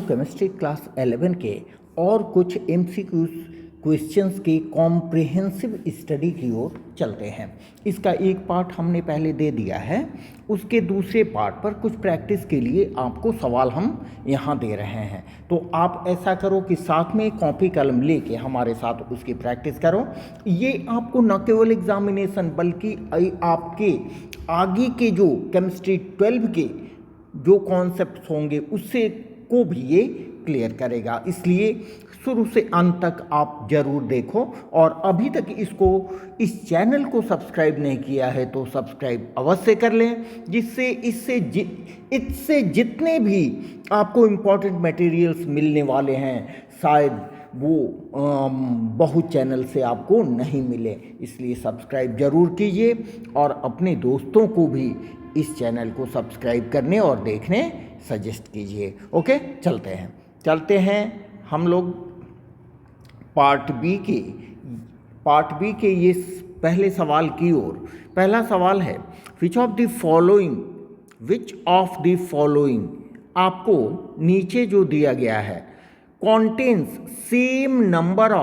Chemistry class 11 के और कुछ एमसीक्यू क्वेश्चंस की कॉम्प्रिहेंसिव स्टडी की ओर चलते हैं। इसका एक पार्ट हमने पहले दे दिया है, उसके दूसरे पार्ट पर कुछ प्रैक्टिस के लिए आपको सवाल हम यहाँ दे रहे हैं। तो आप ऐसा करो कि साथ में कॉपी कलम लेके हमारे साथ उसकी प्रैक्टिस करो। ये आपको न केवल एग्जामिनेशन बल्कि आपके आगे के जो केमिस्ट्री 12 के जो कॉन्सेप्ट्स होंगे उससे को भी ये क्लियर करेगा। इसलिए शुरू से अंत तक आप जरूर देखो, और अभी तक इस चैनल को सब्सक्राइब नहीं किया है तो सब्सक्राइब अवश्य कर लें, जिससे इससे जितने भी आपको इम्पोर्टेंट मटेरियल्स मिलने वाले हैं शायद वो बहुत चैनल से आपको नहीं मिले। इसलिए सब्सक्राइब जरूर कीजिए और अपने दोस्तों को भी इस चैनल को सब्सक्राइब करने और देखने सजेस्ट कीजिए। ओके, चलते हैं हम लोग पार्ट बी के ये पहले सवाल की ओर। पहला सवाल है विच ऑफ द फॉलोइंग आपको नीचे जो दिया गया है contains same number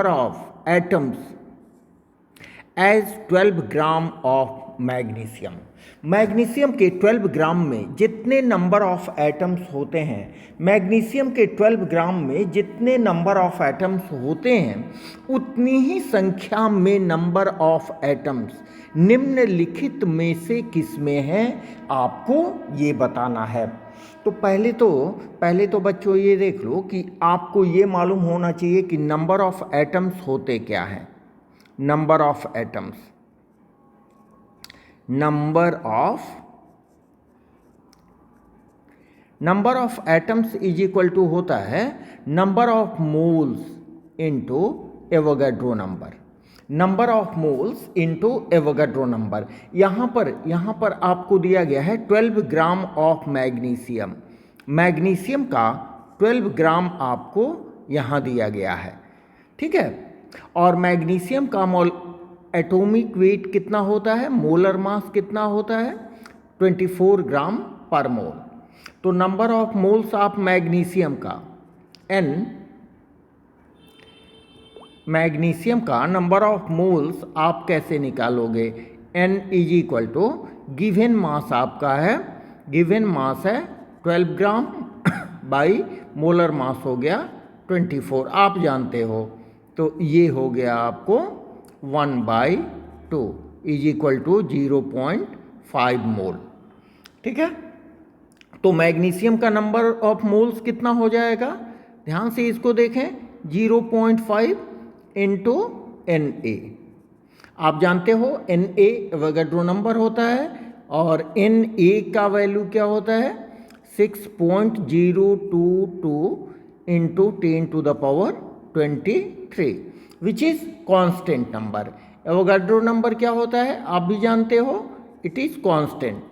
of atoms as 12 gram of magnesium. Magnesium के 12 ग्राम में जितने नंबर ऑफ एटम्स होते हैं, मैग्नीशियम के 12 ग्राम में जितने नंबर ऑफ एटम्स होते हैं उतनी ही संख्या में नंबर ऑफ एटम्स निम्नलिखित में से किस में है, आपको ये बताना है। तो पहले तो बच्चों ये देख लो कि आपको ये मालूम होना चाहिए कि नंबर ऑफ एटम्स होते क्या हैं। Number of atoms is equal to होता है number of moles into Avogadro number. Number of moles into Avogadro number. यहाँ पर आपको दिया गया है 12 ग्राम ऑफ मैग्नीशियम। मैग्नीशियम का 12 ग्राम आपको यहाँ दिया गया है, ठीक है। और मैग्नीशियम का एटॉमिक वेट कितना होता है, मोलर मास कितना होता है, 24 ग्राम पर मोल। तो number of moles of magnesium का मैग्नीशियम का नंबर ऑफ मोल्स आप कैसे निकालोगे। N is equal to given mass आपका है, गिवन मास है 12 ग्राम बाई मोलर मास हो गया 24, आप जानते हो। तो ये हो गया आपको 1/2 इज इक्वल टू 0.5 मोल, ठीक है। तो मैग्नीशियम का नंबर ऑफ मोल्स कितना हो जाएगा, ध्यान से इसको देखें, 0.5 इंटू Na। आप जानते हो Na एवोगाड्रो नंबर होता है और Na का वैल्यू क्या होता है 6.022 into 10⁻23 which is constant number. Avogadro number क्या होता है आप भी जानते हो, इट इज कांस्टेंट।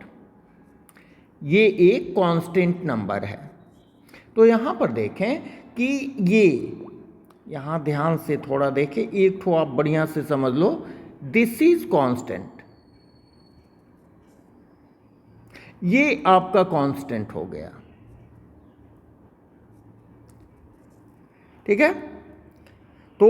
ये एक कांस्टेंट नंबर है। तो यहाँ पर देखें कि ये यहाँ ध्यान से थोड़ा देखें, एक ठो आप बढ़िया से समझ लो, दिस इज कांस्टेंट, ये आपका कांस्टेंट हो गया, ठीक है। तो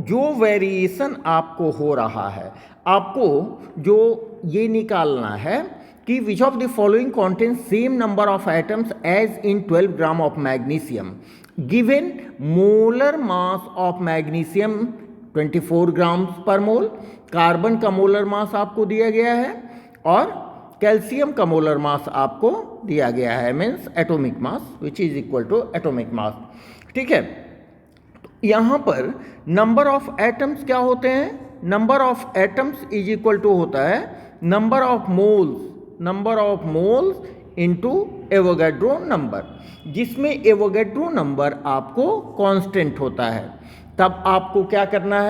जो वेरिएशन आपको हो रहा है, आपको जो ये निकालना है कि which of the following contains same number of atoms as in 12 gram of magnesium given molar mass of magnesium 24 grams per mole. Carbon का मोलर मास आपको दिया गया है और कैल्शियम का मोलर मास आपको दिया गया है, means atomic mass which is equal to atomic mass, ठीक है। यहाँ पर नंबर ऑफ एटम्स क्या होते हैं, number of atoms is equal to होता है number of moles into Avogadro number, जिसमें एवोगाड्रो नंबर आपको कांस्टेंट होता है। तब आपको क्या करना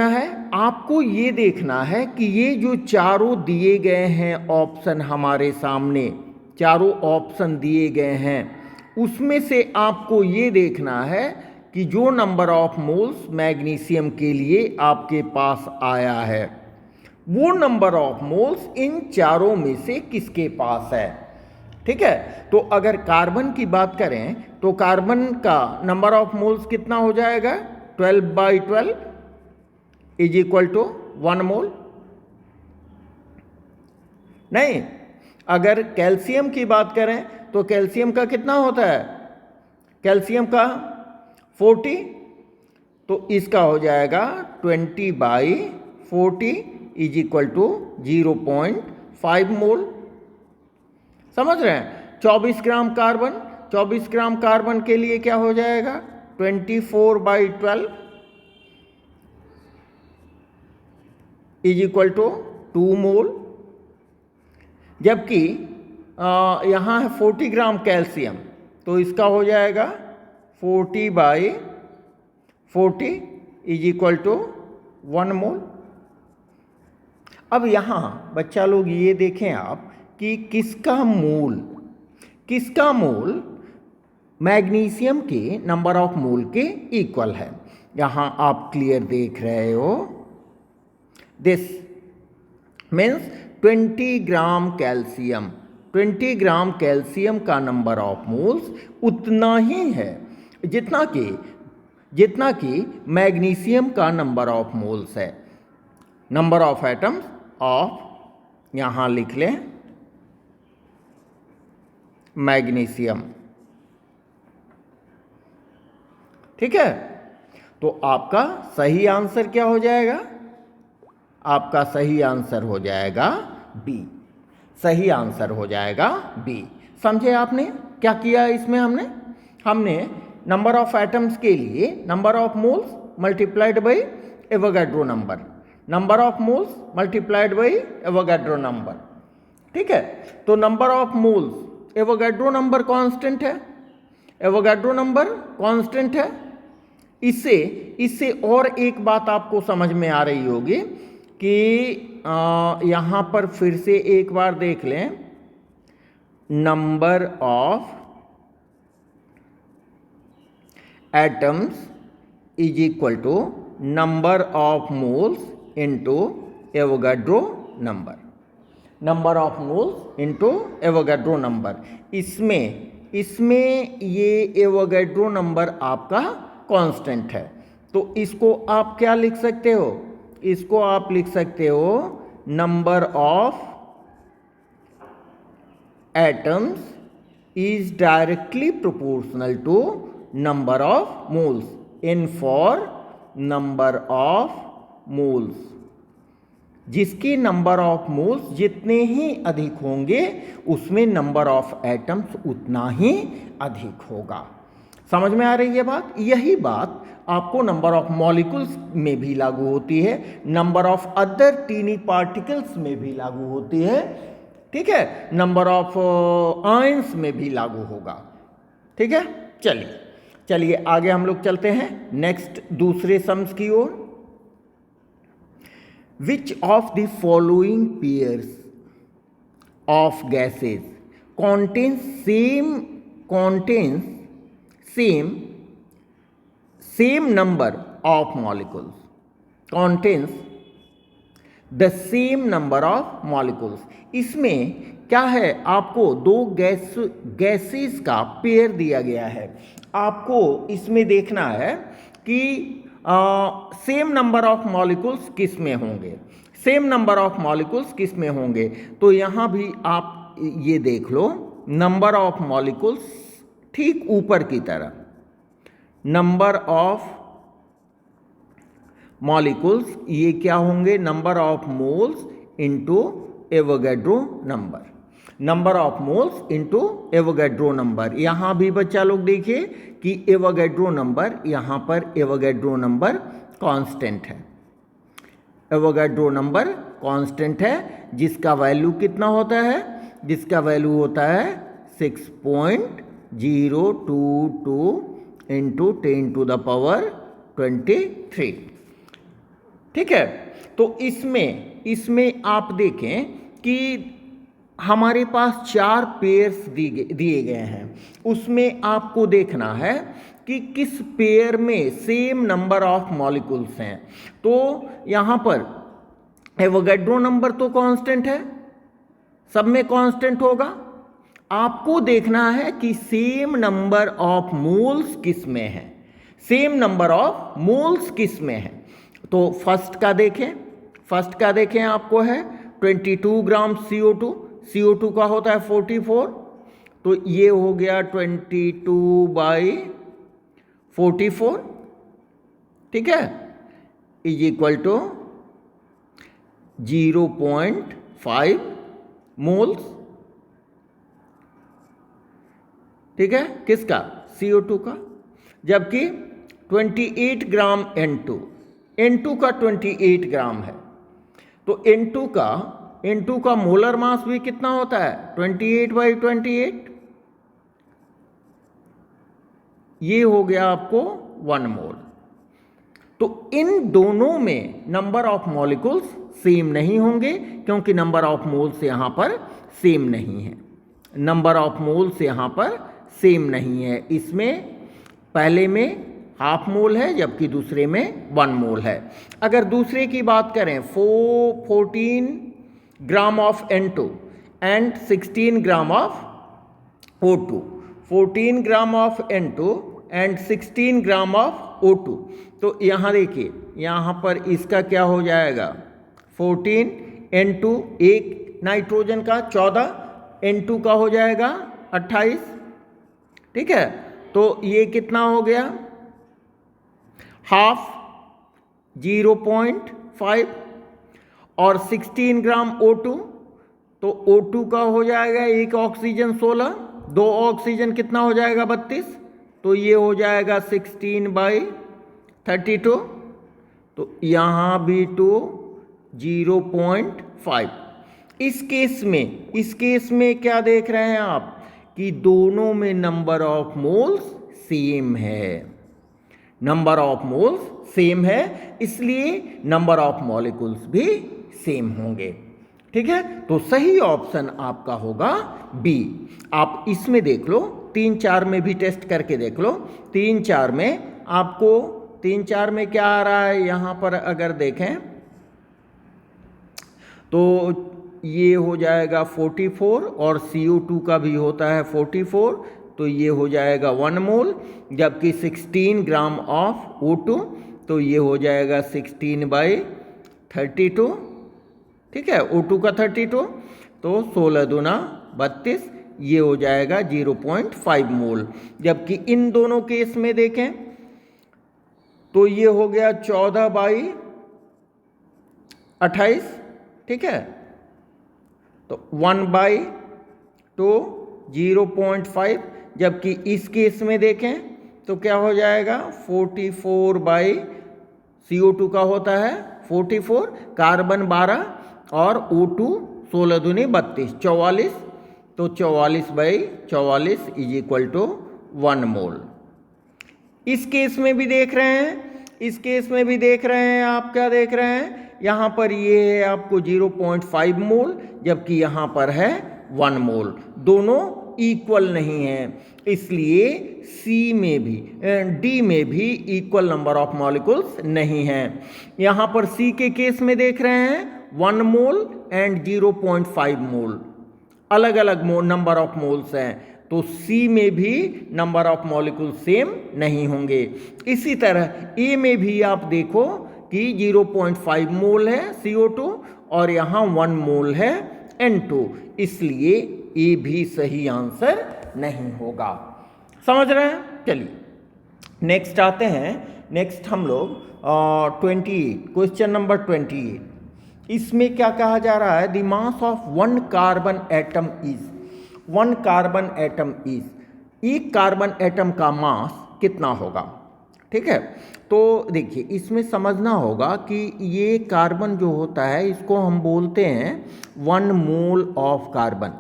है, आपको ये देखना है कि ये जो चारों दिए गए हैं ऑप्शन, हमारे सामने चारों ऑप्शन दिए गए हैं, उसमें से आपको ये देखना है कि जो नंबर ऑफ मोल्स मैग्नीशियम के लिए आपके पास आया है वो नंबर ऑफ मोल्स इन चारों में से किसके पास है, ठीक है। तो अगर कार्बन की बात करें तो कार्बन का नंबर ऑफ मोल्स कितना हो जाएगा, 12/12 इज इक्वल टू 1 मोल। नहीं, अगर कैल्शियम की बात करें तो कैल्शियम का कितना होता है, कैल्शियम का 40, तो इसका हो जाएगा 20/40 इज इक्वल टू 0.5 मोल। समझ रहे हैं, 24 ग्राम कार्बन, 24 ग्राम कार्बन के लिए क्या हो जाएगा, 24/12 इज इक्वल टू 2 मोल। जबकि यहाँ है 40 ग्राम कैल्शियम, तो इसका हो जाएगा 40/40 इज इक्वल टू 1 मोल। अब यहाँ बच्चा लोग ये देखें आप कि किसका मोल मैग्नीशियम के नंबर ऑफ मोल के इक्वल है। यहाँ आप क्लियर देख रहे हो, this means 20 gram calcium, 20 gram calcium का नंबर ऑफ मोल्स उतना ही है जितना कि मैग्नीशियम का नंबर ऑफ मोल्स है। नंबर ऑफ एटम्स ऑफ, यहाँ लिख लें मैग्नीशियम, ठीक है। तो आपका सही आंसर क्या हो जाएगा, आपका सही आंसर हो जाएगा बी, सही आंसर हो जाएगा बी। समझे आपने क्या किया इसमें, हमने नंबर ऑफ एटम्स के लिए number of moles multiplied by Avogadro number, number of moles multiplied by Avogadro number, ठीक है। तो number of moles, Avogadro number constant है, एवोगाड्रो नंबर कांस्टेंट है। इससे और एक बात आपको समझ में आ रही होगी कि यहाँ पर फिर से एक बार देख लें, number of atoms is equal to number of moles into Avogadro number, number of moles into Avogadro number. इसमें ये एवोगाड्रो नंबर आपका कांस्टेंट है, तो इसको आप क्या लिख सकते हो, इसको आप लिख सकते हो number of atoms is directly proportional to number of moles in for number of moles, जिसके नंबर ऑफ मोल्स जितने ही अधिक होंगे उसमें नंबर ऑफ एटम्स उतना ही अधिक होगा। समझ में आ रही है बात। यही बात आपको नंबर ऑफ मॉलिक्यूल्स में भी लागू होती है, number of other tiny particles में भी लागू होती है, ठीक है, नंबर ऑफ आयंस में भी लागू होगा, ठीक है। चलिए आगे हम लोग चलते हैं नेक्स्ट दूसरे सम्स की ओर। Which of the following pairs of gases same number of molecules, contains the same number of molecules। इसमें क्या है, आपको दो गैसेस का पेयर दिया गया है, आपको इसमें देखना है कि सेम नंबर ऑफ मॉलिक्यूल्स किस में होंगे, सेम नंबर ऑफ मॉलिक्यूल्स किस में होंगे। तो यहाँ भी आप ये देख लो, नंबर ऑफ मॉलिक्यूल्स ठीक ऊपर की तरफ, नंबर ऑफ मॉलिक्यूल्स ये क्या होंगे, number of moles into Avogadro number, number of moles into Avogadro number. यहाँ भी बच्चा लोग देखिए कि एवोगाड्रो नंबर, यहाँ पर एवोगाड्रो नंबर कांस्टेंट है, एवोगाड्रो नंबर कांस्टेंट है, जिसका वैल्यू कितना होता है, जिसका वैल्यू होता है 6.022 इंटू 10⁻23, ठीक है। तो इसमें आप देखें कि हमारे पास 4 पेयर्स दिए गए हैं, उसमें आपको देखना है कि किस पेयर में सेम नंबर ऑफ मॉलिक्यूल्स हैं। तो यहाँ पर एवोगाड्रो नंबर तो कांस्टेंट है, सब में कांस्टेंट होगा, आपको देखना है कि सेम नंबर ऑफ मोल्स किस में है, सेम नंबर ऑफ मोल्स किस में है। तो फर्स्ट का देखें आपको है 22 ग्राम CO2, CO2 का होता है 44, तो ये हो गया 22/44, ठीक है, इज इक्वल टू 0.5 मोल्स, ठीक है, किसका, CO2 का। जबकि 28 ग्राम N2 का 28 ग्राम है, तो N2 का मोलर मास भी कितना होता है 28/28, ये हो गया आपको 1 मोल। तो इन दोनों में नंबर ऑफ मॉलिक्यूल्स सेम नहीं होंगे, क्योंकि नंबर ऑफ मोल्स यहां पर सेम नहीं है, नंबर ऑफ मोल्स यहां पर सेम नहीं है। इसमें पहले में हाफ मोल है, जबकि दूसरे में 1 मोल है। अगर दूसरे की बात करें 14 gram of N2 and 16 gram of O2, 14 gram of N2 and 16 gram of O2, तो यहाँ देखिए, यहाँ पर इसका क्या हो जाएगा 14 N2, एक नाइट्रोजन का 14, N2 का हो जाएगा 28, ठीक है। तो ये कितना हो गया, हाफ 0.5, और 16 ग्राम O2, तो O2 का हो जाएगा एक ऑक्सीजन 16, दो ऑक्सीजन कितना हो जाएगा 32, तो ये हो जाएगा 16/32, तो यहाँ भी 0.5। इस केस में क्या देख रहे हैं आप कि दोनों में नंबर ऑफ मोल्स सेम है, नंबर ऑफ मोल्स सेम है, इसलिए नंबर ऑफ मॉलिक्यूल्स भी सेम होंगे, ठीक है। तो सही ऑप्शन आपका होगा बी। आप इसमें देख लो, 3-4 में भी टेस्ट करके देख लो। 3-4 में आपको 3-4 में क्या आ रहा है, यहां पर अगर देखें तो ये हो जाएगा 44, और CO2 का भी होता है 44, तो ये हो जाएगा 1 मोल। जबकि 16 ग्राम ऑफ O2, तो ये हो जाएगा 16/32, ठीक है, O2 का 32, तो 16 दूना 32, ये हो जाएगा 0.5 मोल। जबकि इन दोनों केस में देखें तो ये हो गया 14/28, ठीक है, तो 1/2 0.5। जबकि इस केस में देखें तो क्या हो जाएगा 44 CO2 का होता है 44, कार्बन 12 और O2 16 दूनी 32, 44, तो 44/44 इज इक्वल टू 1 मोल। इस केस में भी देख रहे हैं, आप क्या देख रहे हैं, यहाँ पर ये है आपको 0.5 मोल, जबकि यहाँ पर है 1 मोल, दोनों इक्वल नहीं है, इसलिए डी में भी इक्वल नंबर ऑफ मॉलिक्यूल्स नहीं है। यहाँ पर सी के केस में देख रहे हैं 1 मोल एंड 0.5 मोल, अलग अलग नंबर ऑफ मोल्स हैं, तो सी में भी नंबर ऑफ मॉलिक्यूल सेम नहीं होंगे। इसी तरह ए में भी आप देखो कि 0.5 मोल है CO2 और यहाँ 1 मोल है N2, इसलिए ए भी सही आंसर नहीं होगा। समझ रहे हैं? चलिए नेक्स्ट आते हैं। नेक्स्ट हम लोग 28, क्वेश्चन नंबर 28। इसमें क्या कहा जा रहा है, the mass of 1 carbon atom is, 1 carbon atom is, एक कार्बन एटम का मास कितना होगा, ठीक है। तो देखिए इसमें समझना होगा कि ये कार्बन जो होता है इसको हम बोलते हैं 1 mole of carbon,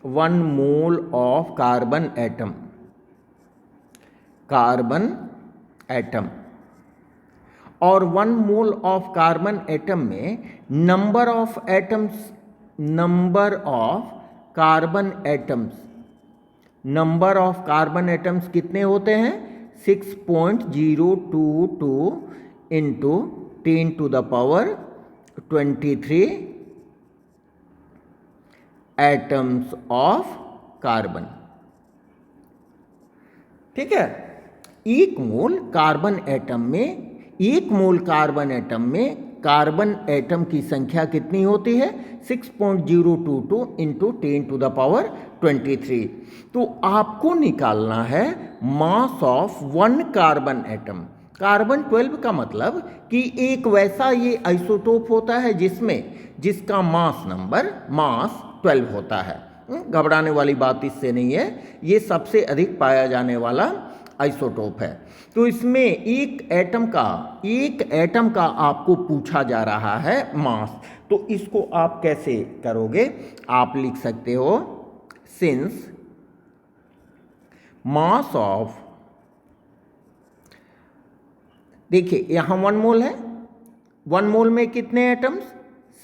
1 mole of carbon atom, और 1 मोल ऑफ कार्बन एटम में number of atoms, number of carbon atoms कितने होते हैं 6.022 इंटू 10⁻23 एटम्स ऑफ कार्बन। ठीक है, एक मोल कार्बन एटम में संख्या कितनी होती है? 6.022 इंटू 10⁻23। तो आपको निकालना है mass of one carbon atom. Carbon 12 का मतलब कि एक वैसा ये आइसोटोप होता है जिसका मास 12 होता है। घबराने वाली बात इससे नहीं है, ये सबसे अधिक पाया जाने वाला आइसोटोप है। तो इसमें एक एटम का आपको पूछा जा रहा है मास। तो इसको आप कैसे करोगे? आप लिख सकते हो सिंस मास ऑफ, देखिए यहां 1 मोल है, 1 मोल में कितने atoms?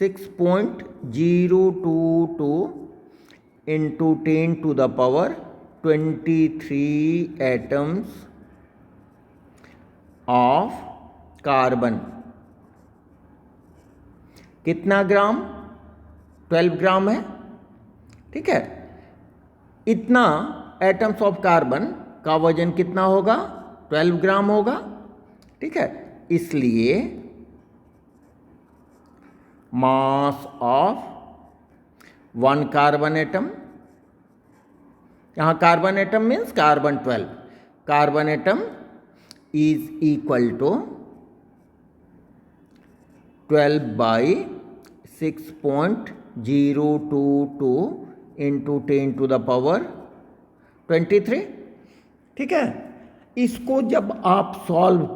6.022 into 10⁻23 atoms of carbon. कितना ग्राम? 12 ग्राम है। ठीक है, इतना एटम्स ऑफ कार्बन का वजन कितना होगा? 12 ग्राम होगा। ठीक है, इसलिए mass of one carbon atom, यहां carbon atom means carbon 12, carbon atom is equal to 12 by 6.022 into 10⁻23। ठीक है, इसको जब आप सॉल्व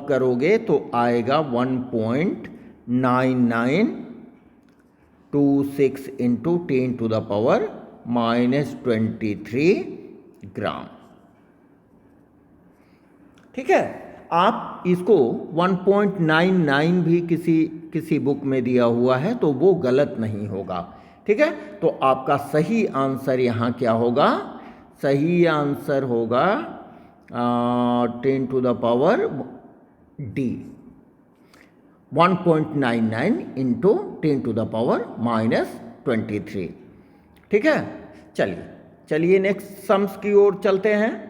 करोगे तो आएगा 1.9926 इंटू 10⁻23 ग्राम। ठीक है, आप इसको 1.99 भी किसी बुक में दिया हुआ है तो वो गलत नहीं होगा। ठीक है, तो आपका सही आंसर यहाँ क्या होगा? सही आंसर होगा 10⁻D, 1.99 इंटू 10⁻23। ठीक है, चलिए नेक्स्ट सम्स की ओर चलते हैं।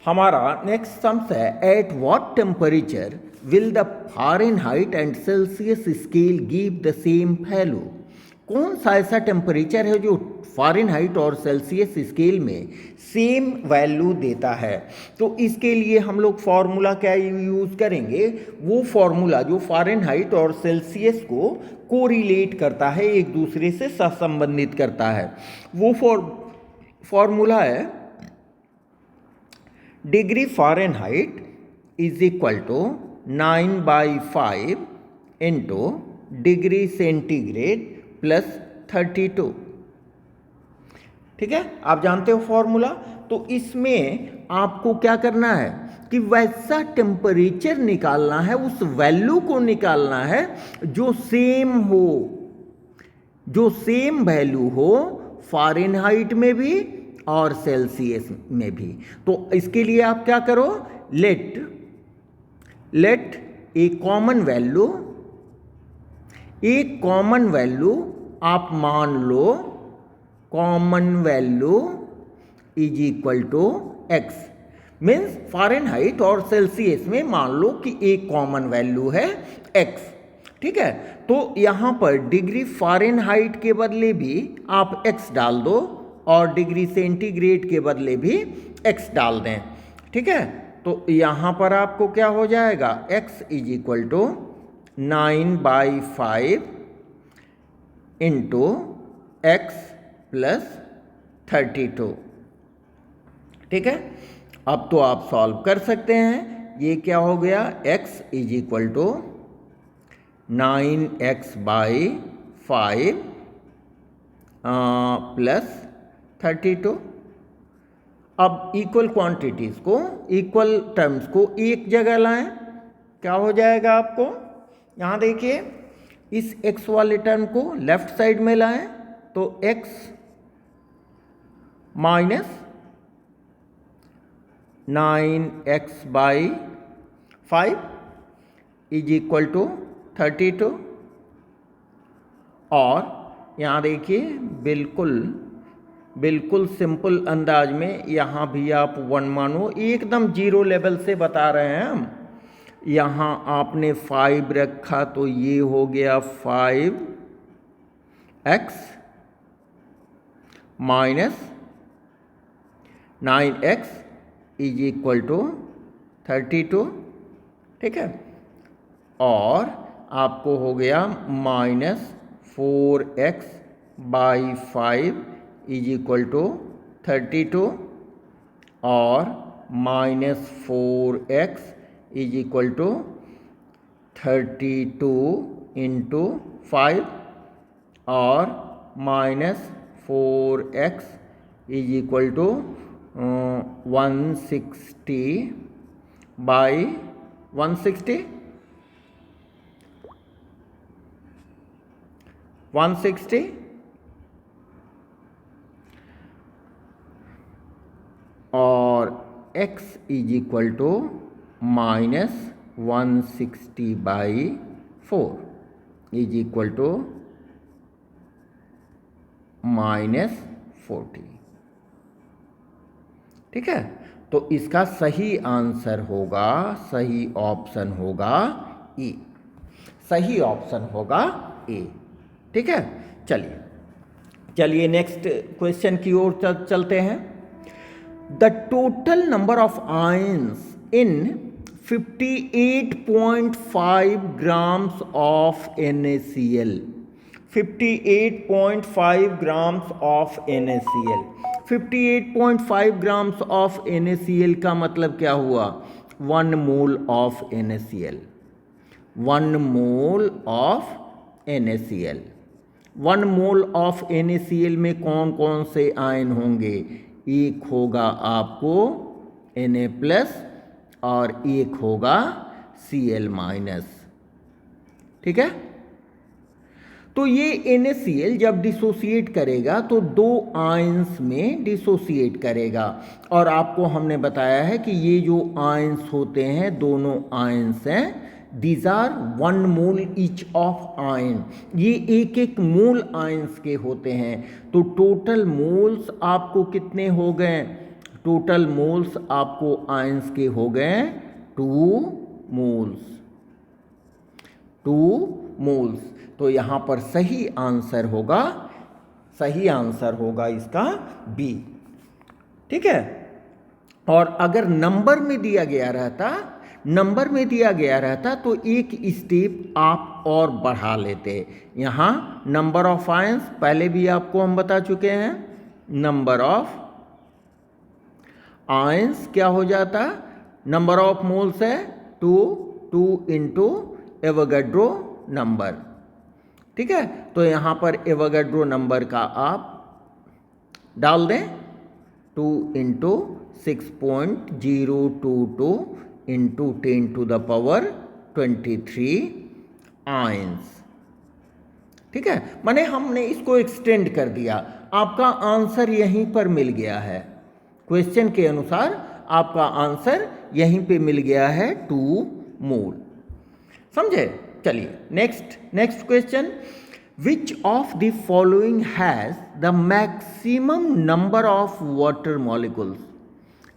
हमारा नेक्स्ट सम्स है, at what temperature will the Fahrenheit and Celsius scale give the same value? कौन सा ऐसा टेम्परेचर है जो फ़ारेनहाइट और सेल्सियस स्केल में सेम वैल्यू देता है? तो इसके लिए हम लोग फॉर्मूला क्या यूज़ करेंगे? वो फॉर्मूला जो फ़ारेनहाइट और सेल्सियस को कोरिलेट करता है, एक दूसरे से सहसंबंधित करता है। वो फॉर्मूला है degree Fahrenheit is equal to 9/5 into degree centigrade plus 32। ठीक है, आप जानते हो फॉर्मूला। तो इसमें आपको क्या करना है कि वैसा टेम्परेचर निकालना है, उस वैल्यू को निकालना है जो सेम वैल्यू हो फ़ारेनहाइट में भी और सेल्सियस में भी। तो इसके लिए आप क्या करो? लेट ए कॉमन वैल्यू आप मान लो, common value is equal to X. Means Fahrenheit और सेल्सियस में मान लो कि एक कॉमन वैल्यू है एक्स। ठीक है, तो यहाँ पर डिग्री फ़ारेनहाइट के बदले भी आप एक्स डाल दो और डिग्री सेंटीग्रेड के बदले भी एक्स डाल दें। ठीक है, तो यहाँ पर आपको क्या हो जाएगा? x is equal to 9/5 into x plus 32। ठीक है, अब तो आप सॉल्व कर सकते हैं। ये क्या हो गया? x is equal to 9x/5 plus 32। अब इक्वल क्वांटिटीज़ को, इक्वल टर्म्स को एक जगह लाएं, क्या हो जाएगा आपको? यहाँ देखिए, इस x वाले टर्म को लेफ्ट साइड में लाएं तो x minus 9x/5 is equal to 32 और यहाँ देखिए बिल्कुल बिल्कुल सिंपल अंदाज में यहाँ भी आप 1 मानो, एकदम जीरो लेवल से बता रहे हैं हम। यहाँ आपने 5 रखा तो ये हो गया 5x minus 9x is equal to 32, ठीक है। और आपको हो गया minus 4x by 5 is equal to 32 और minus 4x is equal to 32 into 5 और minus 4x is equal to 160 by 160 और x is equal to minus 160 by 4 is equal to minus 40, ठीक है। तो इसका सही आंसर होगा, सही ऑप्शन होगा ए, सही ऑप्शन होगा ए, ठीक है। चलिए नेक्स्ट क्वेश्चन की ओर चलते हैं। The total number of ions in 58.5 grams of NaCl, 58.5 grams of NaCl, 58.5 grams of NaCl का मतलब क्या हुआ? 1 mole of NaCl, 1 mole of NaCl। 1 mole of NaCl में कौन कौन से आयन होंगे? एक होगा आपको Na+ और एक होगा Cl-, ठीक है। तो ये NaCl जब डिसोसिएट करेगा तो 2 आयंस में डिसोसिएट करेगा, और आपको हमने बताया है कि ये जो आयंस होते हैं दोनों आयंस हैं, These are 1 mole each of ion, ये एक एक मोल आयंस के होते हैं। तो टोटल मोल्स आपको कितने हो गए? टोटल मोल्स आपको आयंस के हो गए 2 मोल्स, 2 मोल्स। तो यहाँ पर सही आंसर होगा इसका बी, ठीक है। और अगर नंबर में दिया गया रहता तो एक स्टेप आप और बढ़ा लेते। यहाँ नंबर ऑफ आयंस पहले भी आपको हम बता चुके हैं, नंबर ऑफ आयंस क्या हो जाता? नंबर ऑफ मोल्स है 2 इंटू एवोगाड्रो नंबर, ठीक है। तो यहाँ पर एवोगाड्रो नंबर का आप डाल दें 2 इंटू 6.022 इंटू 10⁻23 आयंस, ठीक है। माने हमने इसको एक्सटेंड कर दिया, आपका आंसर यहीं पर मिल गया है। क्वेश्चन के अनुसार आपका आंसर यहीं पे मिल गया है 2 मोल, समझे। चलिए next question. Which of the following has the maximum number of water molecules?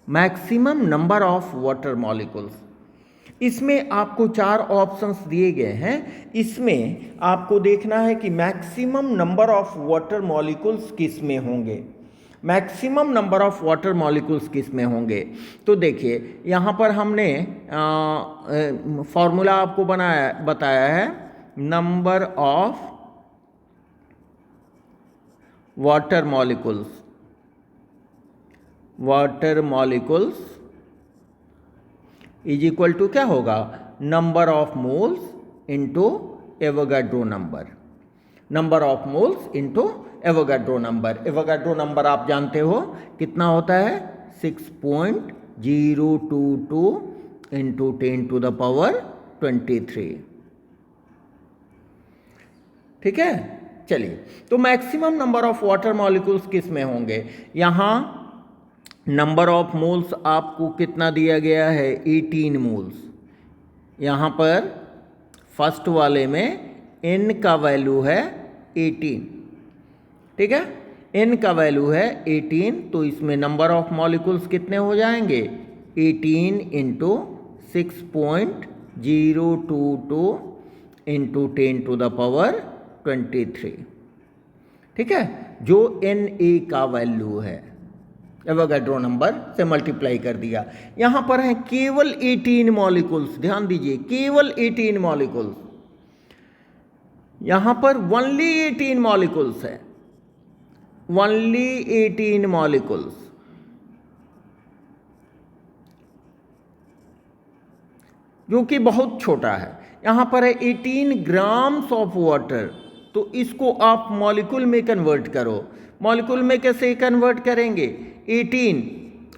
Maximum number of water molecules, इसमें आपको 4 ऑप्शंस दिए गए हैं। इसमें आपको देखना है कि maximum number of water molecules किस में होंगे, maximum number of water molecules किस में होंगे। तो देखिए यहाँ पर हमने फॉर्मूला आपको बताया है, number of water molecules is equal to क्या होगा? Number of moles into Avogadro number, number of moles into Avogadro number. Avogadro number आप जानते हो कितना होता है? 6.022 इंटू 10⁻23, ठीक है। चलिए, तो maximum number of water molecules किस में होंगे? यहाँ नंबर ऑफ मोल्स आपको कितना दिया गया है? 18 मोल्स। यहाँ पर फर्स्ट वाले में n का वैल्यू है 18, ठीक है, n का वैल्यू है 18, तो इसमें नंबर ऑफ मॉलिक्यूल्स कितने हो जाएंगे 18 इंटू 6.022 इंटू 10⁻23, ठीक है, जो Na का वैल्यू है, एवोगाड्रो नंबर से मल्टीप्लाई कर दिया। यहां पर है केवल 18 मॉलिक्यूल्स, ध्यान दीजिए केवल 18 मॉलिक्यूल्स, यहां पर ओनली 18 मॉलिक्यूल्स है, ओनली 18 मॉलिक्यूल्स, जो कि बहुत छोटा है। यहां पर है 18 ग्राम्स ऑफ वाटर, तो इसको आप मॉलिक्यूल में कन्वर्ट करो। मॉलिक्यूल में कैसे कन्वर्ट करेंगे 18,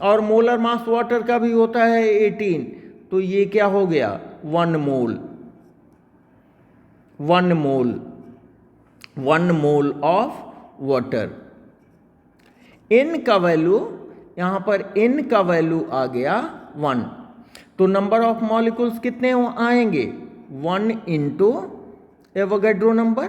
और मोलर मास वाटर का भी होता है 18, तो ये क्या हो गया 1 मोल, 1 मोल, 1 मोल ऑफ वाटर। n का वैल्यू, यहां पर n का वैल्यू आ गया 1, तो नंबर ऑफ मॉलिक्यूल्स कितने आएंगे 1 into Avogadro number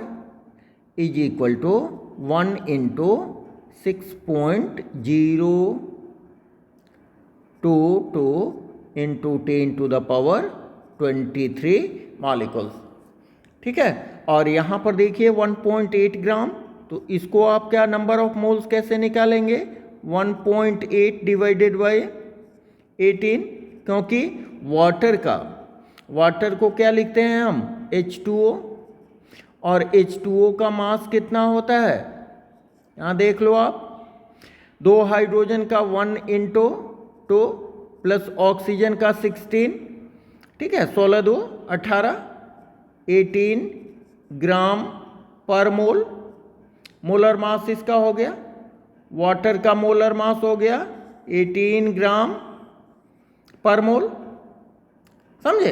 is equal to 1 into 6.022 into 10⁻23 molecules, ठीक है। और यहाँ पर देखिए 1.8 ग्राम, तो इसको आप क्या नंबर ऑफ मोल्स कैसे निकालेंगे 1.8 डिवाइडेड बाई 18, क्योंकि वाटर को क्या लिखते हैं हम H2O, और H2O का मास कितना होता है, यहाँ देख लो आप, 2 हाइड्रोजन का 1 इंटू 2 प्लस ऑक्सीजन का 16, ठीक है, 16 2 18, 18 ग्राम पर मोल, मोलर मास इसका हो गया, वाटर का मोलर मास हो गया 18 ग्राम पर मोल, समझे।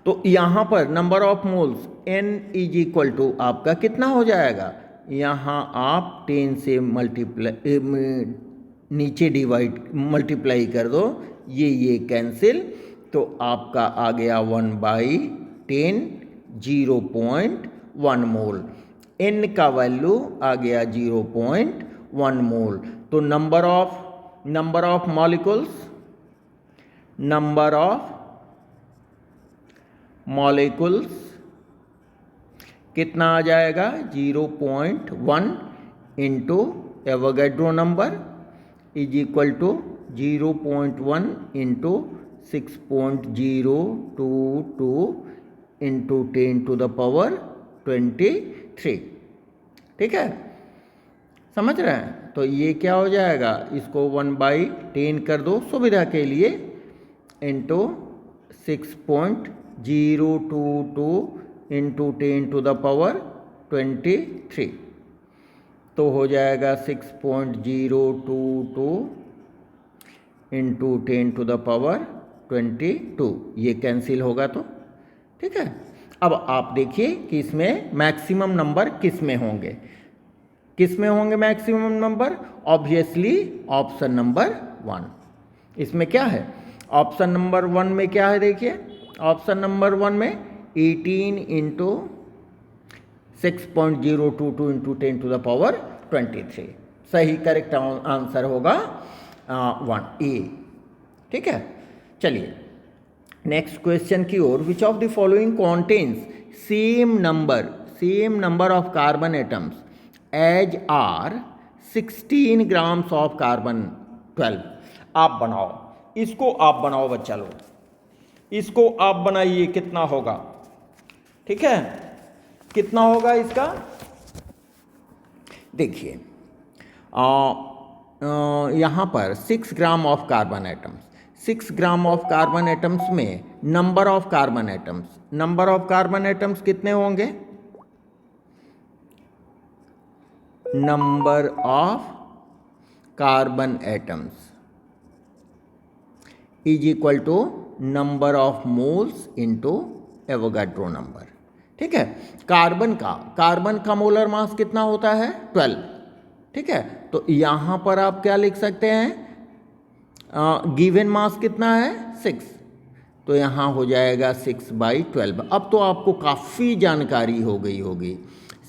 तो यहां पर number of moles n is equal to आपका कितना हो जाएगा, यहां आप 10 से नीचे मल्टीप्लाई कर दो, ये कैंसिल, तो आपका आ गया 1/10 0.1 मोल, n का वैल्यू आ गया 0.1 मोल। तो number of molecules, number of molecules कितना आ जाएगा 0.1 into Avogadro number is equal to 0.1 into 6.022 into 10⁻23, ठीक है, समझ रहे हैं। तो ये क्या हो जाएगा, इसको 1/10 कर दो सुविधा के लिए, इंटू 6.022 इंटू 10⁻23, तो हो जाएगा 6.022 इंटू 10⁻22, ये कैंसिल होगा तो, ठीक है। अब आप देखिए कि इसमें मैक्सिमम नंबर किस में होंगे, maximum number, obviously option number 1। इसमें क्या है, ऑप्शन नंबर 1 में क्या है, देखिए ऑप्शन नंबर 1 में 18 इंटू 6.022 इंटू 10⁻23, सही करेक्ट आंसर होगा 1A, ठीक है। चलिए नेक्स्ट क्वेश्चन की ओर। Which of the following contains same number of carbon atoms as are 16 grams of carbon 12। आप बनाओ, इसको आप बनाओ बच्चा लोग, इसको आप बनाइए, कितना होगा, ठीक है, कितना होगा इसका, देखिए यहाँ पर 6 gram of carbon atoms, 6 gram of carbon atoms में नंबर ऑफ कार्बन एटम्स कितने होंगे, number of carbon atoms is equal to number of moles into Avogadro number, ठीक है। कार्बन का मोलर मास कितना होता है 12, ठीक है। तो यहाँ पर आप क्या लिख सकते हैं, गिवन मास कितना है 6, तो यहाँ हो जाएगा 6/12। अब तो आपको काफ़ी जानकारी हो गई होगी,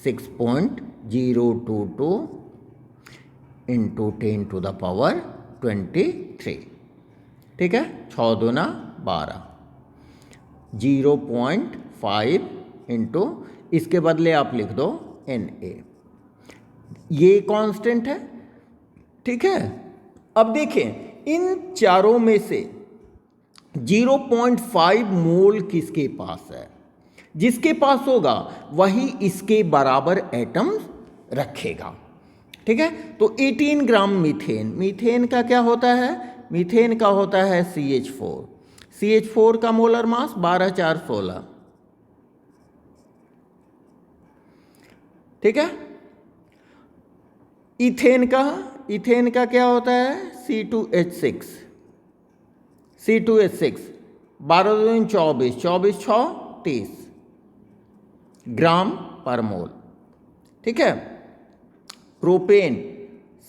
6.022 0.022 इंटू 10⁻23। ठीक है, 6 दूना 12, 0.5 इंटू, इसके बदले आप लिख दो Na, ये कांस्टेंट है। ठीक है, अब देखें इन चारों में से 0.5 मोल किसके पास है? जिसके पास होगा वही इसके बराबर एटम्स रखेगा। ठीक है, तो 18 ग्राम मीथेन, मीथेन का क्या होता है? मीथेन का होता है CH4, CH4 का मोलर मास 12,416। ठीक है, इथेन का क्या होता है? C2H6, C2H6 12 दूनी 24, 24 6 30 ग्राम पर मोल। ठीक है, प्रोपेन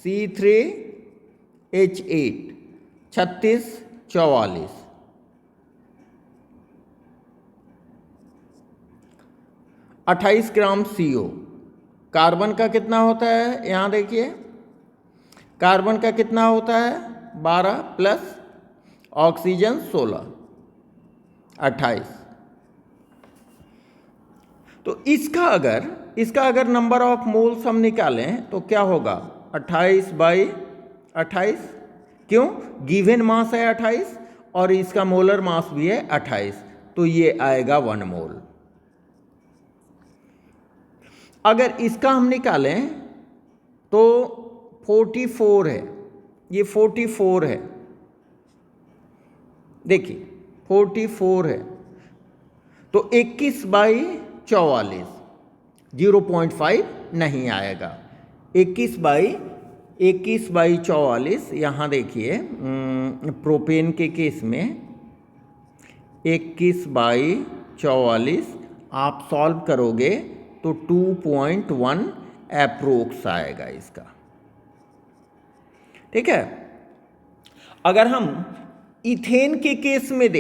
C3H8 36 44, 28 ग्राम CO। कार्बन का कितना होता है? यहाँ देखिए, कार्बन का कितना होता है? 12 प्लस ऑक्सीजन 16, 28। तो इसका अगर नंबर ऑफ मोल्स हम निकालें तो क्या होगा? 28/28। क्यों? गिवन मास है 28 और इसका मोलर मास भी है 28, तो ये आएगा 1 मोल। अगर इसका हम निकालें तो 44 है, ये 44 है। देखिए 44 है, तो 21/44, 0.5 नहीं आएगा। 21/44, यहाँ देखिए प्रोपेन के केस में 21/44 आप सॉल्व करोगे तो 2.1 एप्रोक्स आएगा इसका। ठीक है, अगर हम इथेन के केस में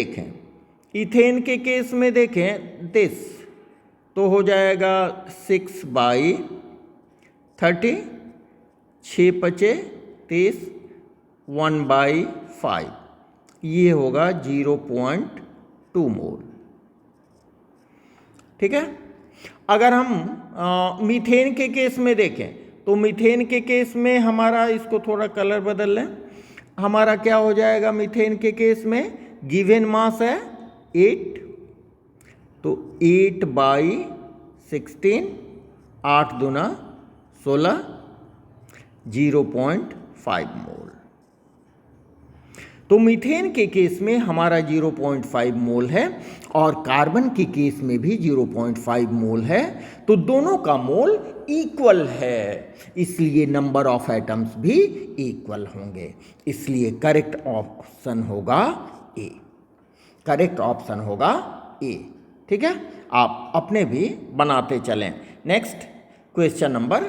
देखें दिस, तो हो जाएगा 6/30, 6×5 30, 1/5, ये होगा 0.2 मोल। ठीक है, अगर हम मीथेन के केस में देखें तो मीथेन के केस में हमारा, इसको थोड़ा कलर बदल लें, हमारा क्या हो जाएगा? मीथेन के केस में गिवन मास है 8, तो 8/16, 8 दूना 16, 0.5 मोल। तो मीथेन के केस में हमारा 0.5 मोल है और कार्बन के केस में भी 0.5 मोल है, तो दोनों का मोल इक्वल है, इसलिए नंबर ऑफ एटम्स भी इक्वल होंगे, इसलिए करेक्ट ऑप्शन होगा ए। करेक्ट ऑप्शन होगा ए। ठीक है, आप अपने भी बनाते चलें। Next question number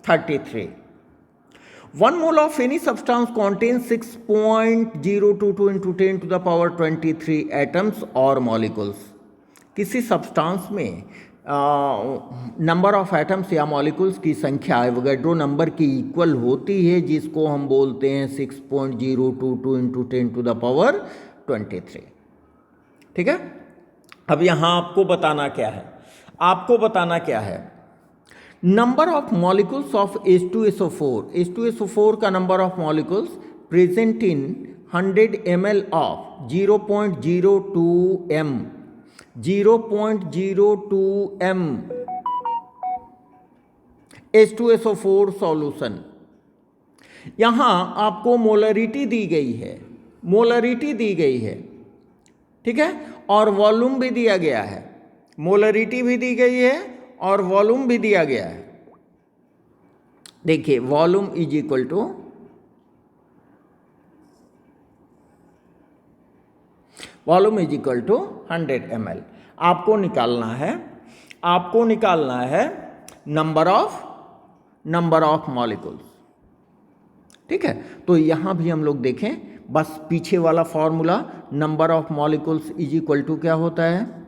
33। 1 mole of any substance contains 6.022 into 10⁻23 atoms or molecules। किसी सब्सटेंस में नंबर ऑफ एटम्स या मॉलिक्यूल्स की संख्या एवोगैड्रो नंबर की इक्वल होती है, जिसको हम बोलते हैं 6.022 into 10⁻23। ठीक है, अब यहाँ आपको बताना क्या है? Number of molecules of H2SO4, H2SO4 का number of molecules present in 100 ml of 0.02 m H2SO4 solution. यहां आपको मोलरिटी दी गई है, ठीक है, और वॉल्यूम भी दिया गया है। मोलरिटी भी दी गई है और वॉल्यूम भी दिया गया है। देखिए volume is equal to volume is equal to 100 ml। आपको निकालना है नंबर ऑफ मॉलिक्यूल्स। ठीक है, तो यहां भी हम लोग देखें, बस पीछे वाला formula number of molecules is equal to क्या होता है?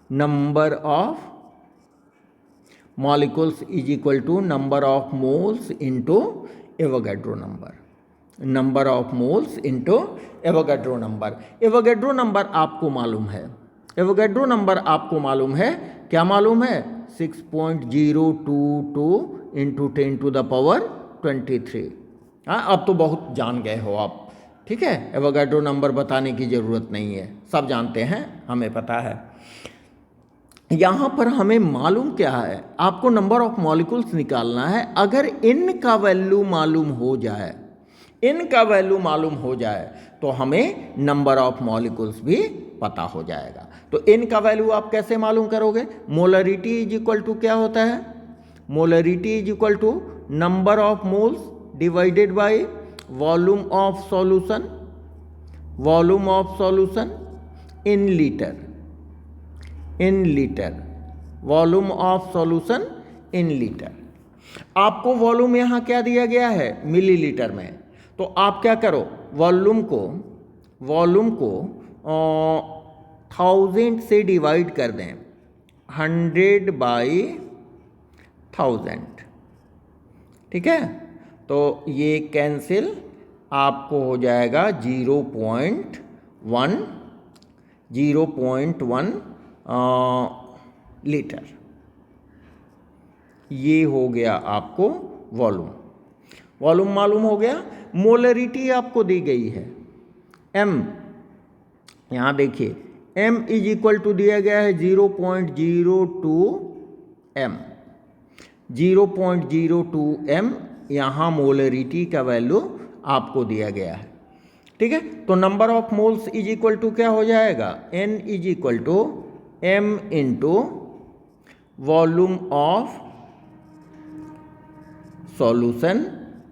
Number of molecules is equal to number of moles into Avogadro number, number of moles into Avogadro number. Avogadro number आपको मालूम है, एवोगैड्रो नंबर आपको मालूम है, क्या मालूम है? 6.022 इंटू 10⁻23। हाँ, अब तो बहुत जान गए हो आप, ठीक है। एवोगैड्रो नंबर बताने की ज़रूरत नहीं है, सब जानते हैं, हमें पता है। यहाँ पर हमें मालूम क्या है, आपको नंबर ऑफ मॉलिक्यूल्स निकालना है। अगर n का वैल्यू मालूम हो जाए, n का वैल्यू मालूम हो जाए तो हमें नंबर ऑफ मॉलिक्यूल्स भी पता हो जाएगा। तो n का वैल्यू आप कैसे मालूम करोगे? मोलरिटी इज इक्वल टू क्या होता है? Molarity is equal to number of moles divided by volume of solution, volume of solution in litre, in litre, volume of solution in litre. आपको वॉल्यूम यहाँ क्या दिया गया है? मिलीलीटर में। तो आप क्या करो, वॉल्यूम को 1000 से डिवाइड कर दें, 100/1000, ठीक है। तो ये कैंसिल, आपको हो जाएगा 0.1 लीटर। ये हो गया आपको वॉल्यूम, वॉल्यूम मालूम हो गया। मोलरिटी आपको दी गई है m, यहाँ देखिए m इज इक्वल टू दिया गया है 0.02 m, 0.02 m यहाँ मोलरिटी का वैल्यू आपको दिया गया है, ठीक है। तो number of moles is equal to क्या हो जाएगा? n is equal to m into volume of solution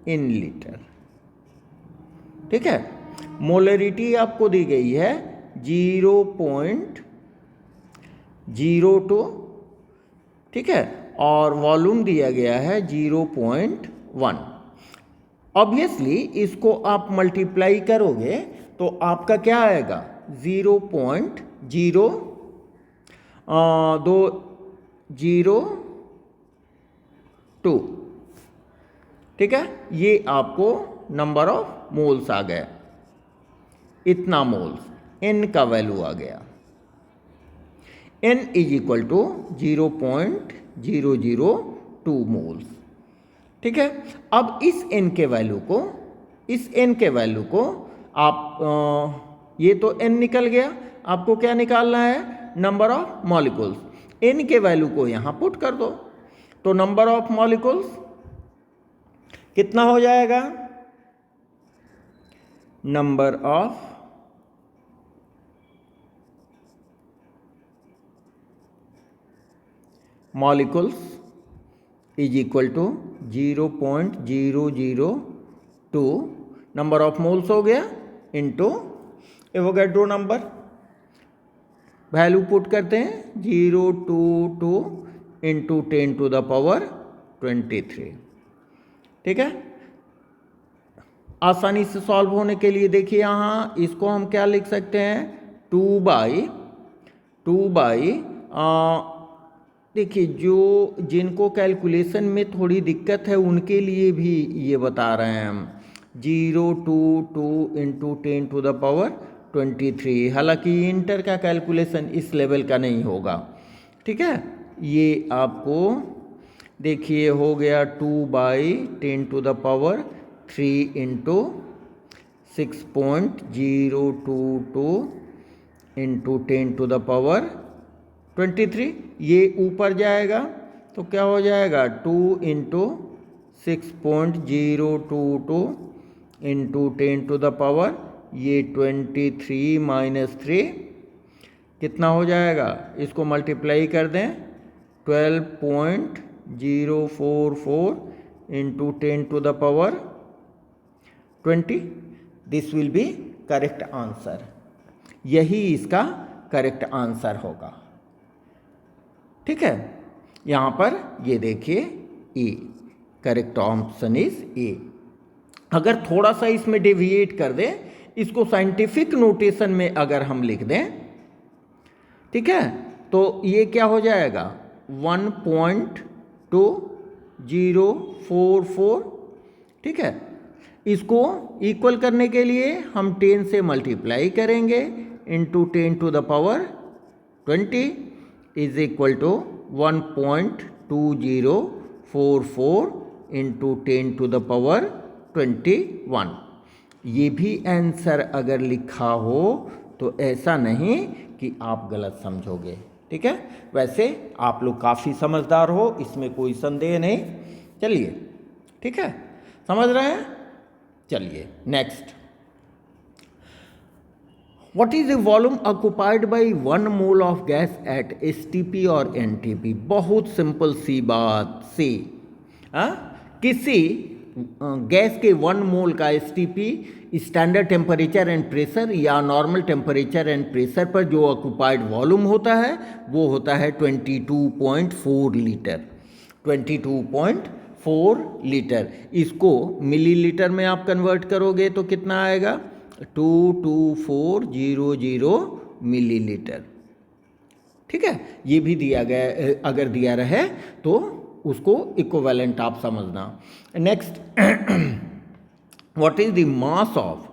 in litre, ठीक है। मोलरिटी आपको दी गई है 0.02, ठीक है, और वॉल्यूम दिया गया है 0.1। ऑब्वियसली इसको आप मल्टीप्लाई करोगे तो आपका क्या आएगा? 0.02, ठीक है। ये आपको नंबर ऑफ मोल्स आ गया, इतना मोल्स, n का वैल्यू आ गया। n is equal to 0.002 moles, ठीक है। अब इस n के वैल्यू को, इस n के वैल्यू को आप ये तो n निकल गया, आपको क्या निकालना है? Number of molecules. n के वैल्यू को यहाँ पुट कर दो, तो नंबर ऑफ मॉलिक्यूल्स कितना हो जाएगा? Number of molecules is equal to 0.002 number of moles हो गया into Avogadro number, value put करते हैं 022 इंटू 10⁻23, ठीक है। आसानी से सॉल्व होने के लिए देखिए यहाँ इसको हम क्या लिख सकते हैं? 2/, देखिए जो जिनको कैलकुलेशन में थोड़ी दिक्कत है उनके लिए भी ये बता रहे हैं हम, 022 इंटू 10⁻23। हालांकि इंटर का कैलकुलेशन इस लेवल का नहीं होगा, ठीक है। ये आपको देखिए हो गया 2/10⁻³ इंटू 6.022 इंटू 10⁻23। ये ऊपर जाएगा तो क्या हो जाएगा? 2 इंटू 6.022 इंटू 10⁻23 कितना हो जाएगा? इसको मल्टीप्लाई कर दें, 12.044 into 10⁻20। This will be correct answer, यही इसका करेक्ट आंसर होगा, ठीक है। यहाँ पर ये देखिए ए, करेक्ट ऑप्शन इज ए। अगर थोड़ा सा इसमें डेविएट कर दें, इसको साइंटिफिक नोटेशन में अगर हम लिख दें, ठीक है, तो ये क्या हो जाएगा? 0.2044, ठीक है। इसको इक्वल करने के लिए हम 10 से मल्टीप्लाई करेंगे into 10 to the power 20 is equal to 1.2044 into 10 to the power 21। ये भी आंसर अगर लिखा हो तो ऐसा नहीं कि आप गलत समझोगे, ठीक है। वैसे आप लोग काफ़ी समझदार हो, इसमें कोई संदेह नहीं। चलिए, ठीक है, समझ रहे हैं। चलिए next, what is the volume occupied by 1 mole of gas at STP और एनटीपी। बहुत सिंपल सी बात सी, किसी गैस के 1 मोल का STP standard temperature and pressure या नॉर्मल टेम्परेचर एंड प्रेशर पर जो ऑक्युपाइड वॉल्यूम होता है वो होता है 22.4 लीटर। 22.4 लीटर। इसको मिलीलीटर में आप कन्वर्ट करोगे तो कितना आएगा? 22400 मिलीलीटर, ठीक है। ये भी दिया गया, अगर दिया रहे तो उसको इक्विवेलेंट आप समझना। Next, what is the mass of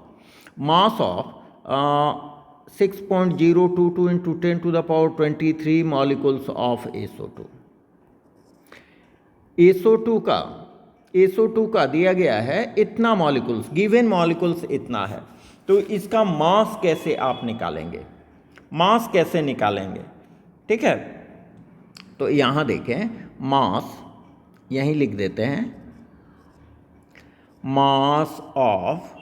6.022 into 10 to the power 23 molecules of SO2। SO2 का दिया गया है इतना मॉलिक्यूल्स, गिवन मॉलिक्यूल्स इतना है, तो इसका मास कैसे आप निकालेंगे? मास कैसे निकालेंगे, ठीक है। तो यहाँ देखें, मास यहीं लिख देते हैं, mass of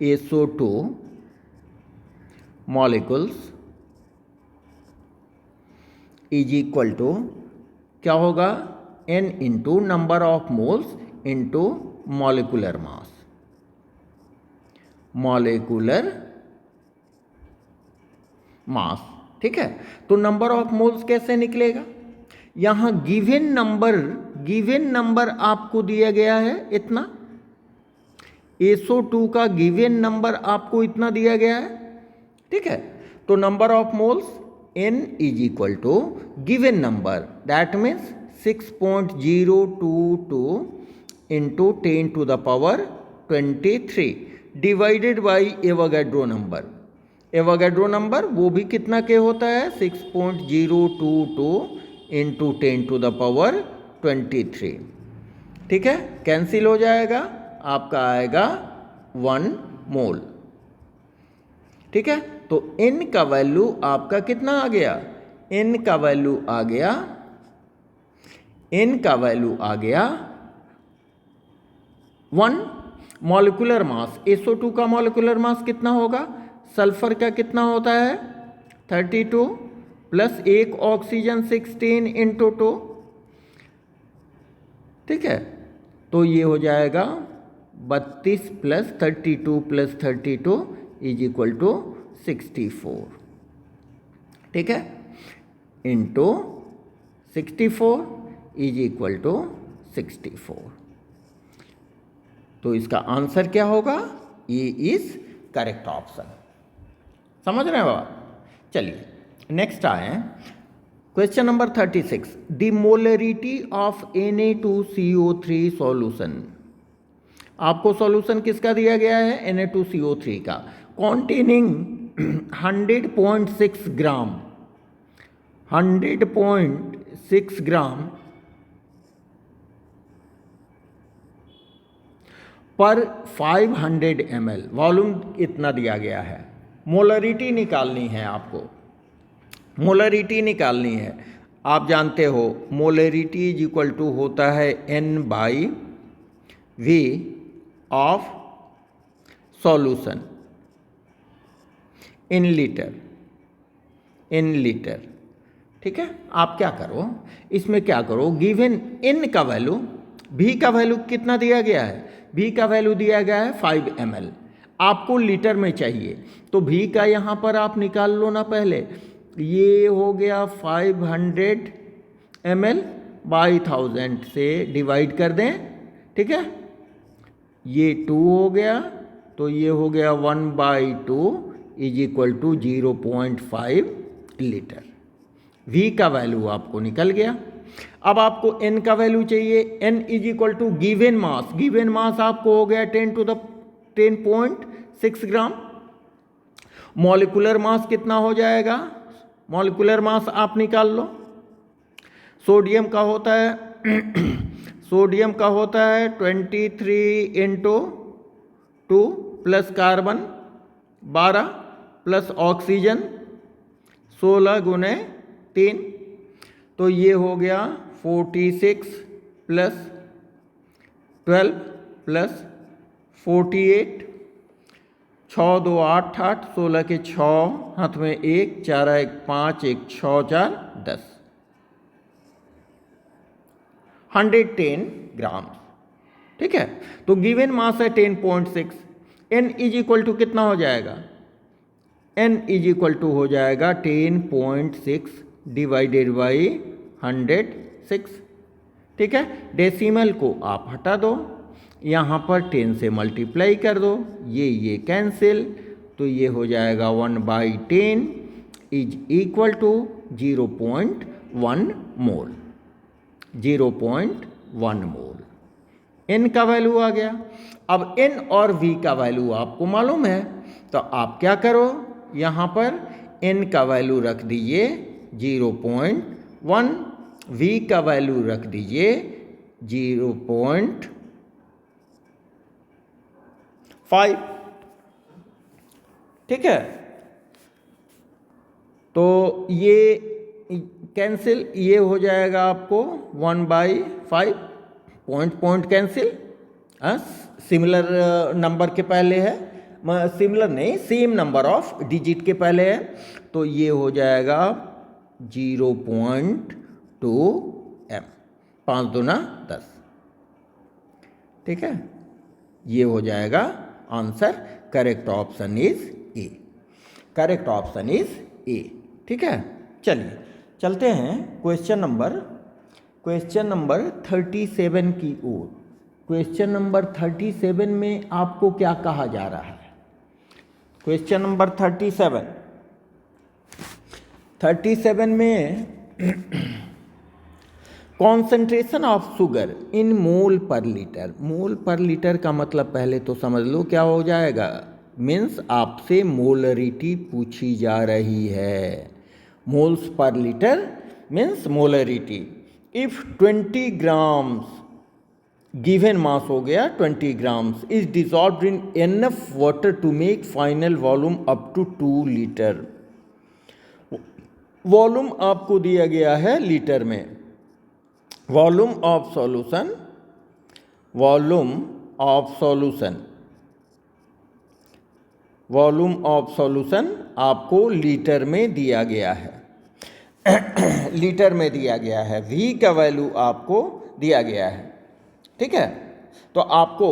SO2 molecules is equal to क्या होगा? N into number of moles into molecular mass. Molecular mass, ठीक है। तो नंबर ऑफ मोल्स कैसे निकलेगा? यहां गिवन नंबर आपको दिया गया है इतना, SO2 का गिवन नंबर आपको इतना दिया गया है, ठीक है। तो number of moles N is equal to given number, that means 6.022 into 10 to the power 23 divided by Avogadro number. Avogadro number वो भी कितना के होता है? 6.022 इंटू 10 टू द पावर 23, ठीक है। कैंसिल हो जाएगा, आपका आएगा 1 मोल, ठीक है। तो N का वैल्यू आपका कितना आ गया? N का वैल्यू आ गया 1। मॉलिकुलर मास, SO2 का मॉलिकुलर मास कितना होगा? सल्फर का कितना होता है? 32 प्लस 1 ऑक्सीजन 16 इंटू 2, ठीक है। तो ये हो जाएगा 32 plus 32 plus 32 is equal to 64, ठीक है, इंटू 64 इज इक्वल टू 64। तो इसका आंसर क्या होगा? ये इज करेक्ट ऑप्शन। समझ रहे हैं बाबा? चलिए नेक्स्ट आए, question number 36, the molarity of Na2CO3 solution. आपको सॉल्यूशन किसका दिया गया है? Na2CO3 का, कॉन्टेनिंग 100.6 ग्राम, 100.6 ग्राम पर 500 ml। वॉल्यूम इतना दिया गया है। मोलरिटी निकालनी है आपको, मोलरिटी निकालनी है। आप जानते हो मोलरिटी इज इक्वल टू होता है N/V of solution in litre, ठीक है। आप क्या करो, इसमें क्या करो, गिवन N का वैल्यू, V का वैल्यू कितना दिया गया है? V का वैल्यू दिया गया है 5 ml, आपको लीटर में चाहिए, तो V का यहाँ पर आप निकाल लो ना पहले। ये हो गया 500 ml बाई 1000 से डिवाइड कर दें, ठीक है। ये 2 हो गया, तो ये हो गया 1/2 is equal to 0.5 litre. V का वैल्यू आपको निकल गया। अब आपको n का वैल्यू चाहिए। n is equal to given mass, given mass आपको हो गया 10⁻6 ग्राम। मॉलिक्यूलर मास कितना हो जाएगा, मॉलिक्यूलर मास आप निकाल लो। सोडियम का होता है सोडियम का होता है 23 into 2 plus carbon 12 plus oxygen 16 गुने 3, तो ये हो गया 46 प्लस 12 प्लस 48, 6 2 8 8, 16 के 6 हाथ में 1, 4 1 5, 1 6 4 10, 110 ग्राम। ठीक है, तो गिवन मास है 10.6। n इज इक्वल टू कितना हो जाएगा, n इज इक्वल टू हो जाएगा 10.6 डिवाइडेड बाई 106। ठीक है, डेसिमल को आप हटा दो, यहाँ पर 10 से मल्टीप्लाई कर दो, ये कैंसिल, तो ये हो जाएगा 1/10 is equal to 0.1 mole, 0.1 mole. n का वैल्यू आ गया। अब n और v का वैल्यू आपको मालूम है, तो आप क्या करो, यहाँ पर n का वैल्यू रख दीजिए 0.1, v का वैल्यू रख दीजिए 0.5। ठीक है, तो ये कैंसिल, ये हो जाएगा आपको 1/5, पॉइंट कैंसिल, सिमिलर नंबर के पहले है, सिमिलर नहीं, सेम नंबर ऑफ डिजिट के पहले है, तो ये हो जाएगा 0.2 m, 5 दूना 10। ठीक है, ये हो जाएगा answer. Correct option is a, correct option is a. ठीक है, चलिए चलते हैं क्वेश्चन नंबर 37 की ओर। क्वेश्चन नंबर 37 में आपको क्या कहा जा रहा है, क्वेश्चन नंबर 37 में कॉन्सेंट्रेशन ऑफ शुगर इन मोल पर लीटर। मोल पर लीटर का मतलब पहले तो समझ लो क्या हो जाएगा, मीन्स आपसे मोलरिटी पूछी जा रही है। Moles per litre means molarity. If 20 grams given mass हो गया 20 grams is dissolved in enough water to make final volume up to 2 litre. Volume आपको दिया गया है लीटर में। Volume of solution, volume of solution, volume of solution आपको litre में दिया गया है लीटर में दिया गया है। v का वैल्यू आपको दिया गया है। ठीक है, तो आपको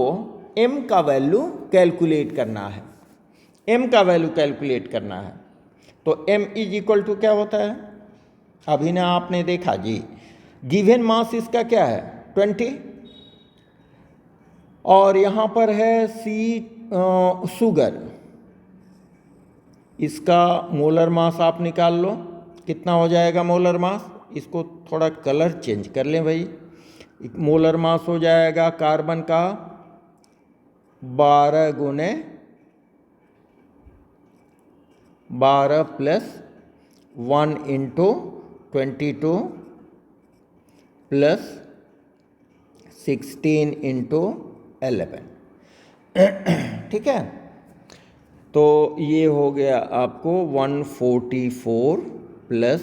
m का वैल्यू कैलकुलेट करना है, m का वैल्यू कैलकुलेट करना है। तो m इज इक्वल टू क्या होता है, अभी ना आपने देखा जी, गिवन मास इसका क्या है 20, और यहाँ पर है शुगर, इसका मोलर मास आप निकाल लो, कितना हो जाएगा मोलर मास। इसको थोड़ा कलर चेंज कर लें भाई। मोलर मास हो जाएगा कार्बन का 12 गुने 12 प्लस 1 इंटू 22 प्लस 16 इंटू 11। ठीक है, तो ये हो गया आपको 144 प्लस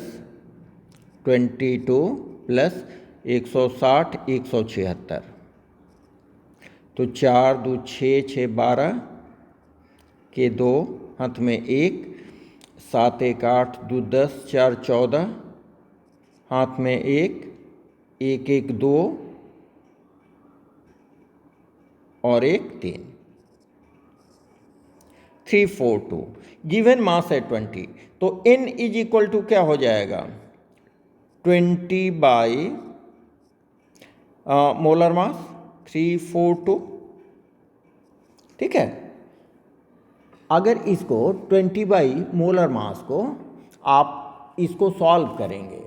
22 प्लस 160 176, तो 4 2 6 6 12 के 2 हाथ में 1, 7 1 8 2 10 4 14 हाथ में 1 1 1 2 और 1 3, 3 4 2। गिवन मास है 20, तो n इज इक्वल टू क्या हो जाएगा 20 बाई मोलर मास 342। ठीक है, अगर इसको 20 बाई मोलर मास को आप इसको सॉल्व करेंगे,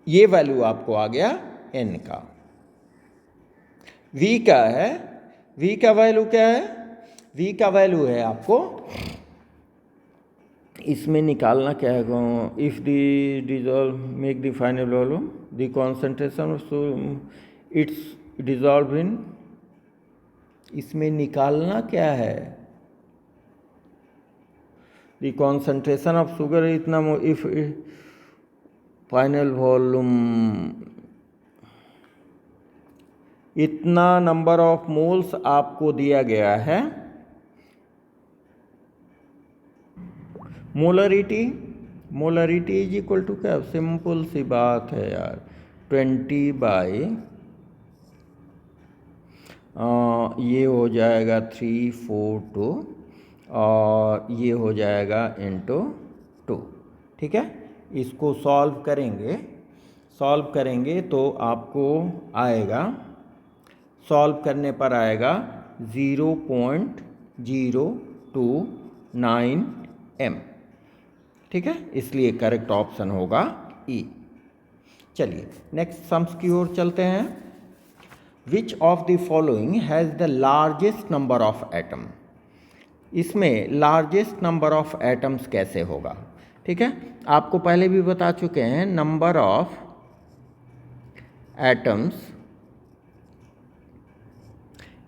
ये वैल्यू आपको आ गया n का। v क्या है, v का वैल्यू क्या है, v का वैल्यू है आपको इसमें निकालना क्या है, if the dissolve make the final volume the concentration it's dissolve in, इसमें निकालना क्या है, द कॉन्सेंट्रेशन ऑफ शुगर इतना, इफ फाइनल वॉल्यूम इतना नंबर ऑफ मोल्स आपको दिया गया है। Molarity, molarity is equal to क्या, सिंपल सी बात है यार, 20 बाई ये हो जाएगा 342 और ये हो जाएगा इंटू 2। ठीक है, इसको सॉल्व करेंगे, सॉल्व करेंगे तो आपको आएगा, सॉल्व करने पर आएगा 0.029 m। ठीक है, इसलिए करेक्ट ऑप्शन होगा ई। चलिए नेक्स्ट सम्स की ओर चलते हैं। विच of the following has the largest number of atom, इसमें लार्जेस्ट नंबर ऑफ एटम्स कैसे होगा। ठीक है, आपको पहले भी बता चुके हैं, number of atoms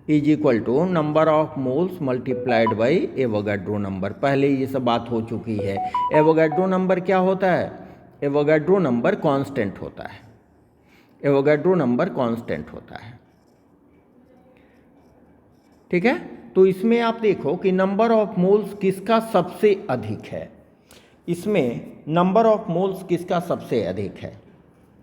is equal to number of moles multiplied by Avogadro number. पहले ये सब बात हो चुकी है। एवोगाड्रो नंबर क्या होता है, एवोगाड्रो नंबर कांस्टेंट होता है, एवोगाड्रो नंबर कांस्टेंट होता है। ठीक है, तो इसमें आप देखो कि नंबर ऑफ मोल्स किसका सबसे अधिक है, इसमें नंबर ऑफ मोल्स किसका सबसे अधिक है।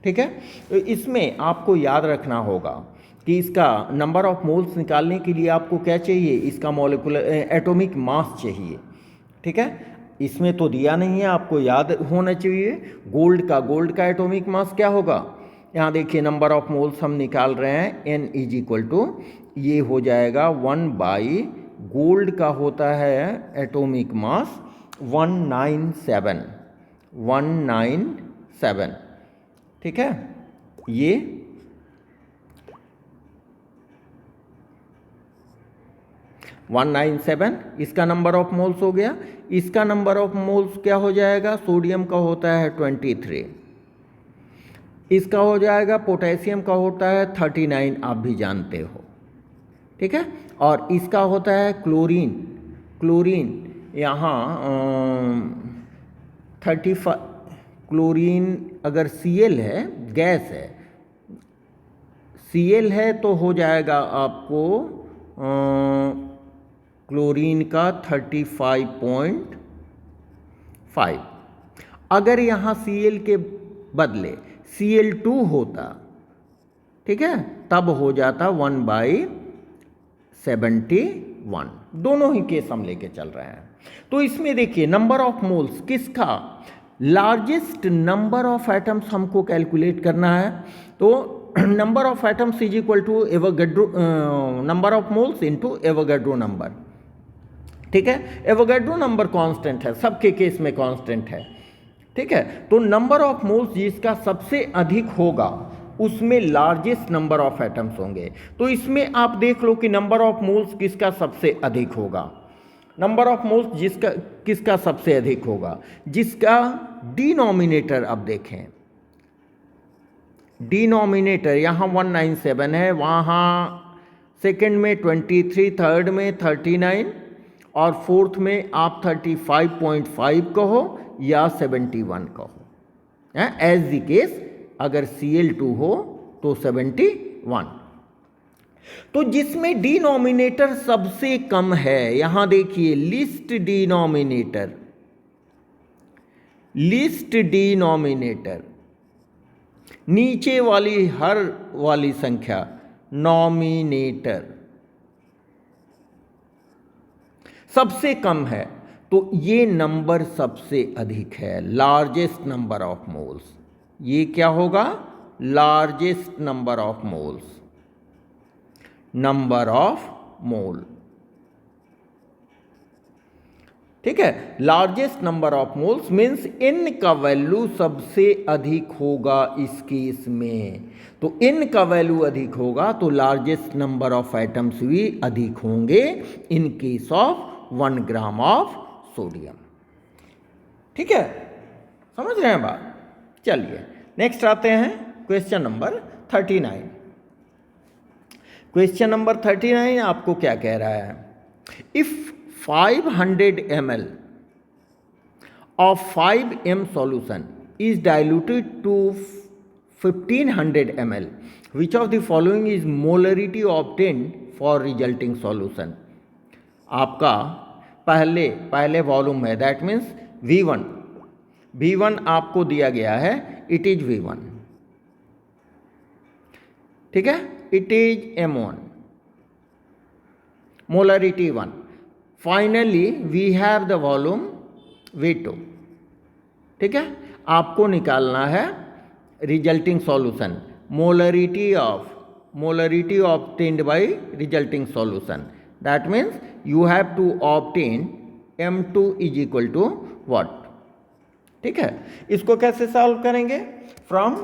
ठीक है, तो इसमें आपको याद रखना होगा कि इसका नंबर ऑफ मोल्स निकालने के लिए आपको क्या चाहिए, इसका मॉलिक्यूलर एटॉमिक मास चाहिए। ठीक है, इसमें तो दिया नहीं है, आपको याद होना चाहिए गोल्ड का एटॉमिक मास क्या होगा। यहाँ देखिए नंबर ऑफ मोल्स हम निकाल रहे हैं, n इज इक्वल टू ये हो जाएगा 1 बाई गोल्ड का होता है एटॉमिक मास 197। ठीक है, ये 197 इसका नंबर ऑफ मोल्स हो गया। इसका नंबर ऑफ मोल्स क्या हो जाएगा, सोडियम का होता है 23, इसका हो जाएगा, पोटेशियम का होता है 39, आप भी जानते हो। ठीक है, और इसका होता है क्लोरीन, क्लोरीन यहाँ 35, क्लोरीन अगर Cl है, गैस है, Cl है तो हो जाएगा आपको क्लोरीन का 35.5। अगर यहाँ Cl के बदले Cl2 होता, ठीक है, तब हो जाता 1/71। दोनों ही केस हम लेके चल रहे हैं। तो इसमें देखिए नंबर ऑफ मोल्स किसका, लार्जेस्ट नंबर ऑफ एटम्स हमको कैलकुलेट करना है। तो number of atoms is equal to Avogadro number of moles into Avogadro number. ठीक है, एवोगाड्रो नंबर कांस्टेंट है, सबके केस में कांस्टेंट है। ठीक है, तो नंबर ऑफ मोल्स जिसका सबसे अधिक होगा उसमें लार्जेस्ट नंबर ऑफ एटम्स होंगे। तो इसमें आप देख लो कि नंबर ऑफ मोल्स किसका सबसे अधिक होगा, नंबर ऑफ मोल्स जिसका किसका सबसे अधिक होगा, जिसका डिनोमिनेटर अब देखें, डिनोमिनेटर यहाँ 197 है, वहाँ सेकंड में 23, थर्ड में 39 और फोर्थ में आप 35.5 कहो या 71 कहो, एज द केस। अगर Cl2 हो तो 71। तो जिसमें डिनोमिनेटर सबसे कम है, यहां देखिए लिस्ट डिनोमिनेटर, लिस्ट डिनोमिनेटर, नीचे वाली हर वाली संख्या नॉमिनेटर सबसे कम है, तो ये नंबर सबसे अधिक है, लार्जेस्ट नंबर ऑफ मोल्स। ये क्या होगा, largest number of moles, number of mole. ठीक है। Largest number of moles means n का वैल्यू सबसे अधिक होगा इस केस में। तो n का वैल्यू अधिक होगा तो लार्जेस्ट नंबर ऑफ एटम्स भी अधिक होंगे in case of 1 gram of sodium. ठीक है, समझ रहे हैं बात। चलिए नेक्स्ट आते हैं क्वेश्चन नंबर 39। क्वेश्चन नंबर 39 आपको क्या कह रहा है? If 500 ml of 5m solution is diluted to 1500 ml, which of the following is molarity obtained for resulting solution? आपका पहले वॉल्यूम है, दैट मीन्स V1 आपको दिया गया है, इट इज V1, ठीक है, it is M1, molarity 1. Finally we have the volume V2, ठीक है। आपको निकालना है resulting solution, molarity obtained by resulting solution, that means you have to obtain M2 is equal to what. ठीक है, इसको कैसे सॉल्व करेंगे? From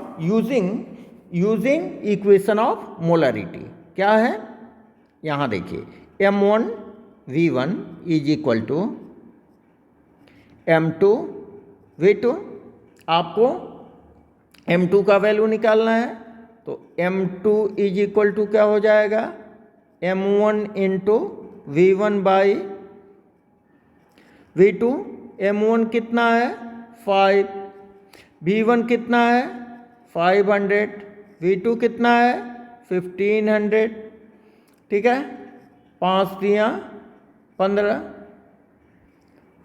using equation of molarity. क्या है यहां देखिए, M1 V1 is equal to M2 V2। आपको M2 का वैल्यू निकालना है, तो M2 इज इक्वल टू क्या हो जाएगा, M1 into V1 by V2। M1 कितना है 5, V1 कितना है 500, V2 कितना है 1500। ठीक है, 5 दिया 15,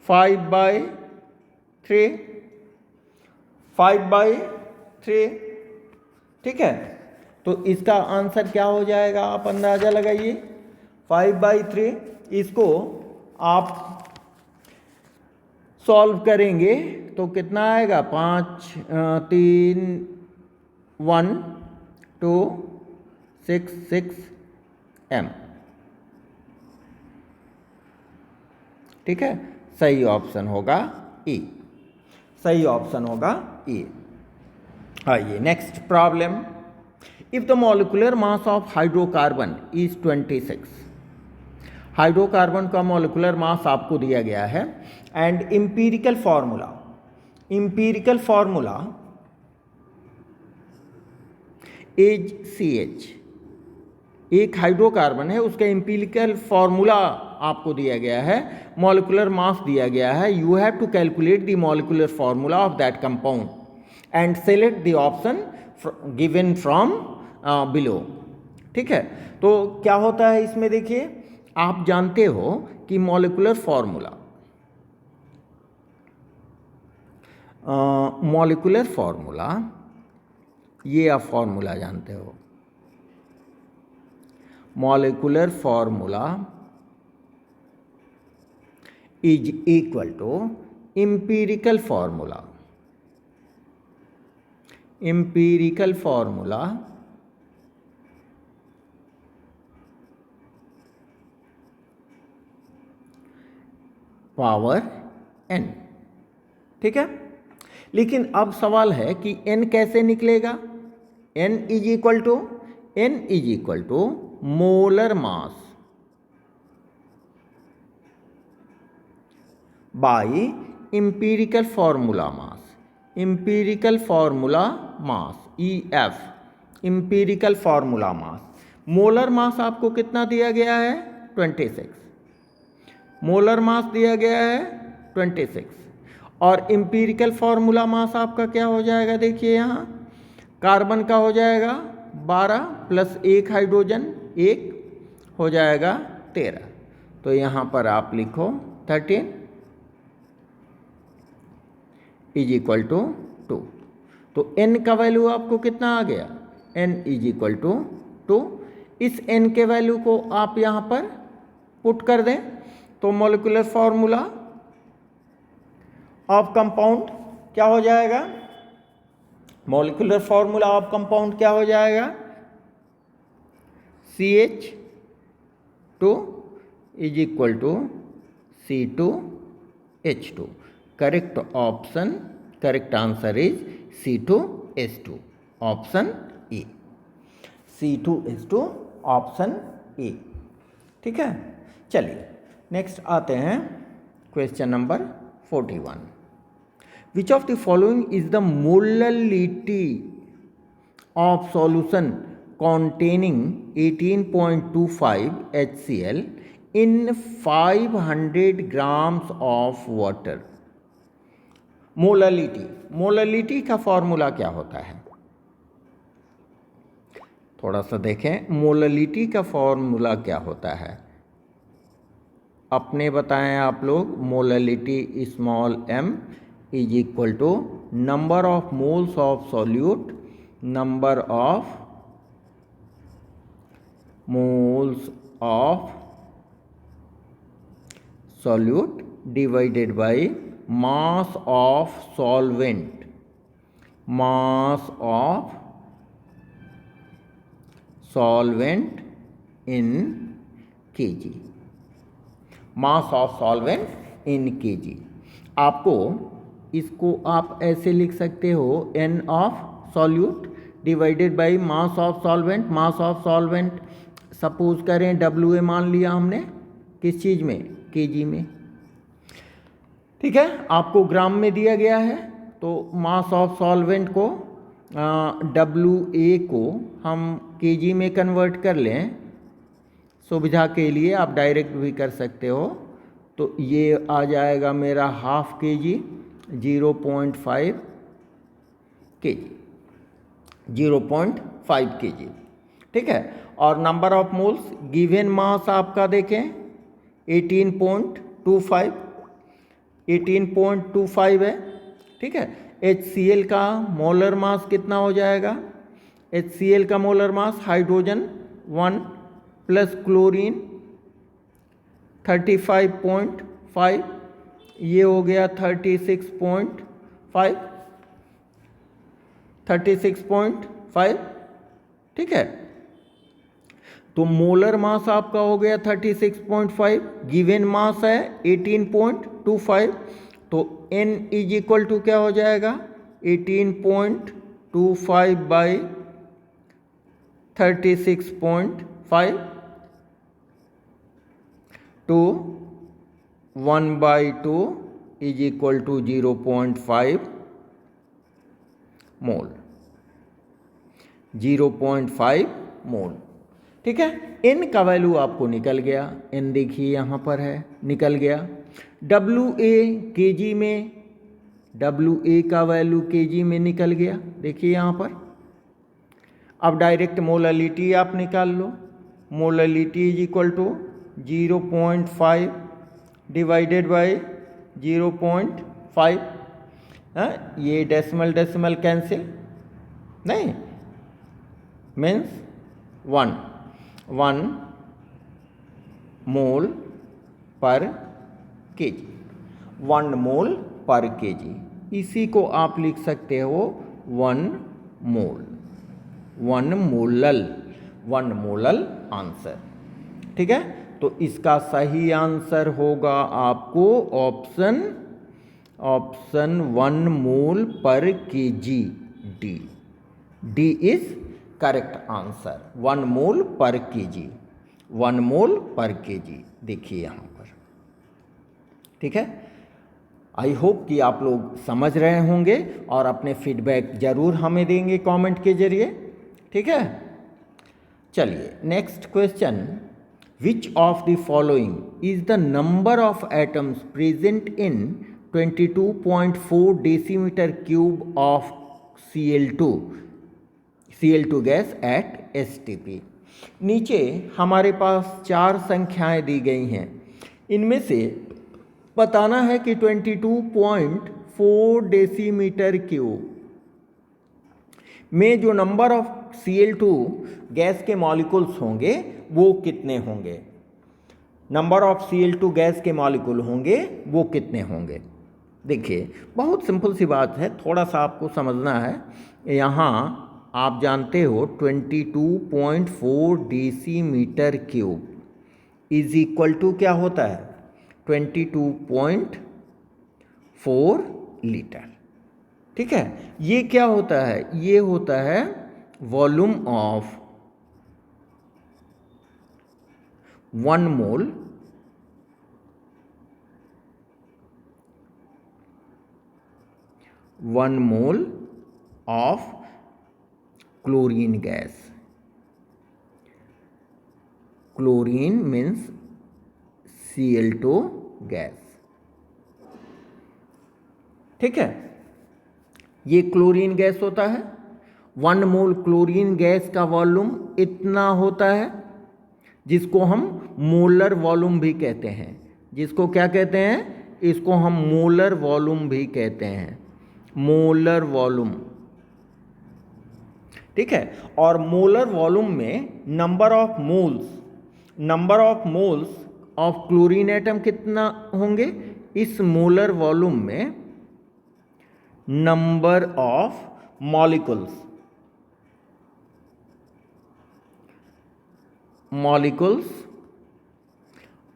5/3, 5/3। ठीक है, तो इसका आंसर क्या हो जाएगा आप अंदाजा लगाइए, 5/3। इसको आप सॉल्व करेंगे तो कितना आएगा, 5 3 1 2 6 6 m। ठीक है, सही ऑप्शन होगा ई, सही ऑप्शन होगा ई। आइए next problem. If the molecular mass of hydrocarbon is 26, hydrocarbon का मॉलिक्यूलर मास आपको दिया गया है and empirical formula is CH। एक हाइड्रोकार्बन है, उसका इंपीरिकल फॉर्मूला आपको दिया गया है, मॉलिक्यूलर मास दिया गया है। You have to calculate the molecular formula of that compound and select the option given from below. ठीक है, तो क्या होता है इसमें देखिए, आप जानते हो कि मॉलिक्यूलर फॉर्मूला ये आप फॉर्मूला जानते हो, molecular formula is equal to empirical formula power n। ठीक है, लेकिन अब सवाल है कि n कैसे निकलेगा। n is equal to molar mass by empirical formula mass, EF, empirical formula mass. Molar mass आपको कितना दिया गया है 26, मोलर मास दिया गया है 26, और इंपीरिकल फॉर्मूला मास आपका क्या हो जाएगा, देखिए यहाँ कार्बन का हो जाएगा 12 प्लस 1 हाइड्रोजन 1 हो जाएगा 13। तो यहाँ पर आप लिखो 13 इज इक्वल टू 2। तो n का वैल्यू आपको कितना आ गया, n इज इक्वल टू 2। इस n के वैल्यू को आप यहाँ पर पुट कर दें तो मॉलिक्यूलर फॉर्मूला ऑफ कंपाउंड क्या हो जाएगा, मॉलिक्यूलर फॉर्मूला ऑफ कंपाउंड क्या हो जाएगा, CH2 is equal to C2 H2. Correct answer is C2H2. Option A. C2H2 option A. ठीक है, चलिए नेक्स्ट आते हैं question number 41. Which of the following is the molality of solution containing 18.25 HCl in 500 grams of water. Molality का formula क्या होता है? थोड़ा सा देखें, मोललिटी का फॉर्मूला क्या होता है अपने बताएं आप लोग. Molality small m is equal to number of moles of solute, number of moles of solute divided by mass of solvent, mass of solvent in kg, mass of solvent in kg. आपको इसको आप ऐसे लिख सकते हो n of solute divided by mass of solvent. Mass of solvent suppose करें WA मान लिया हमने, किस चीज़ में? kg में. ठीक है, आपको ग्राम में दिया गया है तो मास ऑफ सॉल्वेंट को WA को हम kg में कन्वर्ट कर लें. सुविधा के लिए आप डायरेक्ट भी कर सकते हो. तो ये आ जाएगा मेरा हाफ kg, 0.5 kg, 0.5 kg. ठीक है, और number of moles given mass आपका देखें 18.25 है. ठीक है, HCl का मोलर मास कितना हो जाएगा? HCl का molar mass hydrogen 1 plus chlorine 35.5, ये हो गया 36.5. ठीक है, तो मोलर मास आपका हो गया 36.5, गिवन मास है 18.25. तो n इज इक्वल टू क्या हो जाएगा? 18.25 by 36.5 to 1/2 is equal to 0.5 mole, 0.5 mole. ठीक है, n का वैल्यू आपको निकल गया. n देखिए यहाँ पर है, निकल गया. WA kg में, WA का वैल्यू kg में निकल गया. देखिए यहाँ पर. अब डायरेक्ट मोललिटी आप निकाल लो. Molality is equal to 0.5 divided by 0.5. ये डेसिमल कैंसिल नहीं, means 1 mole per kg, 1 mole per kg. इसी को आप लिख सकते हो 1 मोल, 1 मोलल आंसर. ठीक है, तो इसका सही आंसर होगा आपको option 1 mole per kg. D is correct answer. 1 mole per kg, 1 mole per kg. देखिए यहाँ पर. ठीक है, आई होप कि आप लोग समझ रहे होंगे और अपने फीडबैक जरूर हमें देंगे कमेंट के जरिए. ठीक है, चलिए next question. Which of the following is the number of atoms present in 22.4 decimetre cube of Cl2 gas at STP. नीचे हमारे पास 4 संख्याएं दी गई हैं. इनमें से बताना है कि 22.4 डेसीमीटर क्यूब में जो नंबर ऑफ Cl2 गैस के मॉलिक्यूल्स होंगे वो कितने होंगे. नंबर ऑफ Cl2 गैस के मॉलिक्यूल होंगे वो कितने होंगे. देखिए बहुत सिंपल सी बात है, थोड़ा सा आपको समझना है. यहाँ आप जानते हो 22.4 decimetre cube is equal to क्या होता है? 22.4 4 लीटर। ठीक है, ये क्या होता है, ये होता है volume of 1 mole of chlorine gas. Chlorine means Cl2 gas. ठीक है, ये क्लोरीन गैस होता है। 1 मोल क्लोरीन गैस का वॉल्यूम इतना होता है, जिसको हम मोलर वॉल्यूम भी कहते हैं। जिसको क्या कहते हैं, इसको हम मोलर वॉल्यूम भी कहते हैं, मोलर वॉल्यूम। ठीक है, और मोलर वॉल्यूम में number of moles of chlorine atom कितना होंगे, इस मोलर वॉल्यूम में number of molecules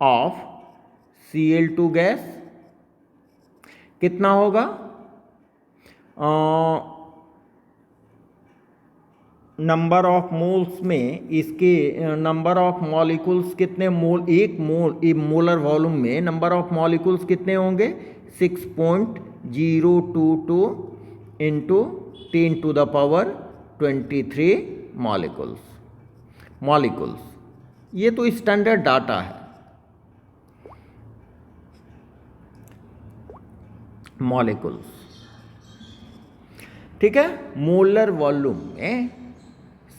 of Cl2 gas कितना होगा, नंबर ऑफ मोल्स में इसके नंबर ऑफ मॉलिक्यूल्स कितने मोल, एक मोलर वॉल्यूम में नंबर ऑफ मॉलिक्यूल्स कितने होंगे, 6.022 इंटू 10⁻23 मॉलिक्यूल्स। ये तो स्टैंडर्ड डाटा है। मॉलिक्यूल्स, ठीक है, मोलर वॉल्यूम में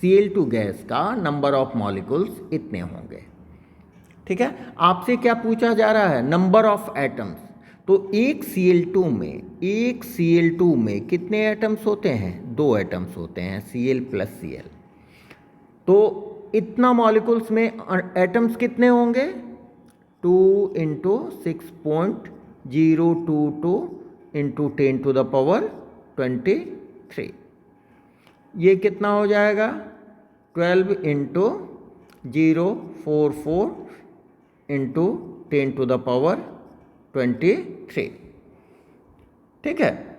Cl2 गैस का नंबर ऑफ मॉलिक्यूल्स इतने होंगे। ठीक है, आपसे क्या पूछा जा रहा है, नंबर ऑफ एटम्स। तो एक Cl2 में कितने एटम्स होते हैं, 2 एटम्स होते हैं, Cl प्लस Cl। तो इतना मॉलिक्यूल्स में एटम्स कितने होंगे, 2 इंटू 6.022 इंटू 10⁻23। ये कितना हो जाएगा, 12 इंटू 044 इंटू 10⁻23। ठीक है,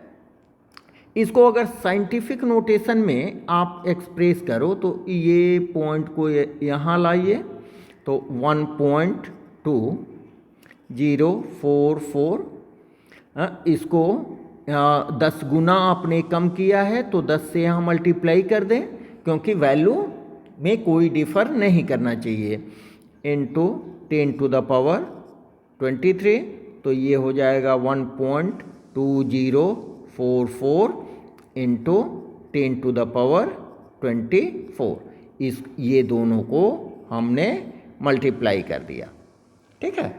इसको अगर साइंटिफिक नोटेशन में आप एक्सप्रेस करो तो ये पॉइंट को यहाँ लाइए, तो 1.2044, इसको 10 गुना आपने कम किया है तो 10 से यहाँ मल्टीप्लाई कर दें, क्योंकि वैल्यू में कोई डिफ़र नहीं करना चाहिए, इंटू 10⁻23। तो ये हो जाएगा 1.2044 इंटू 10⁻24। ये दोनों को हमने मल्टीप्लाई कर दिया। ठीक है,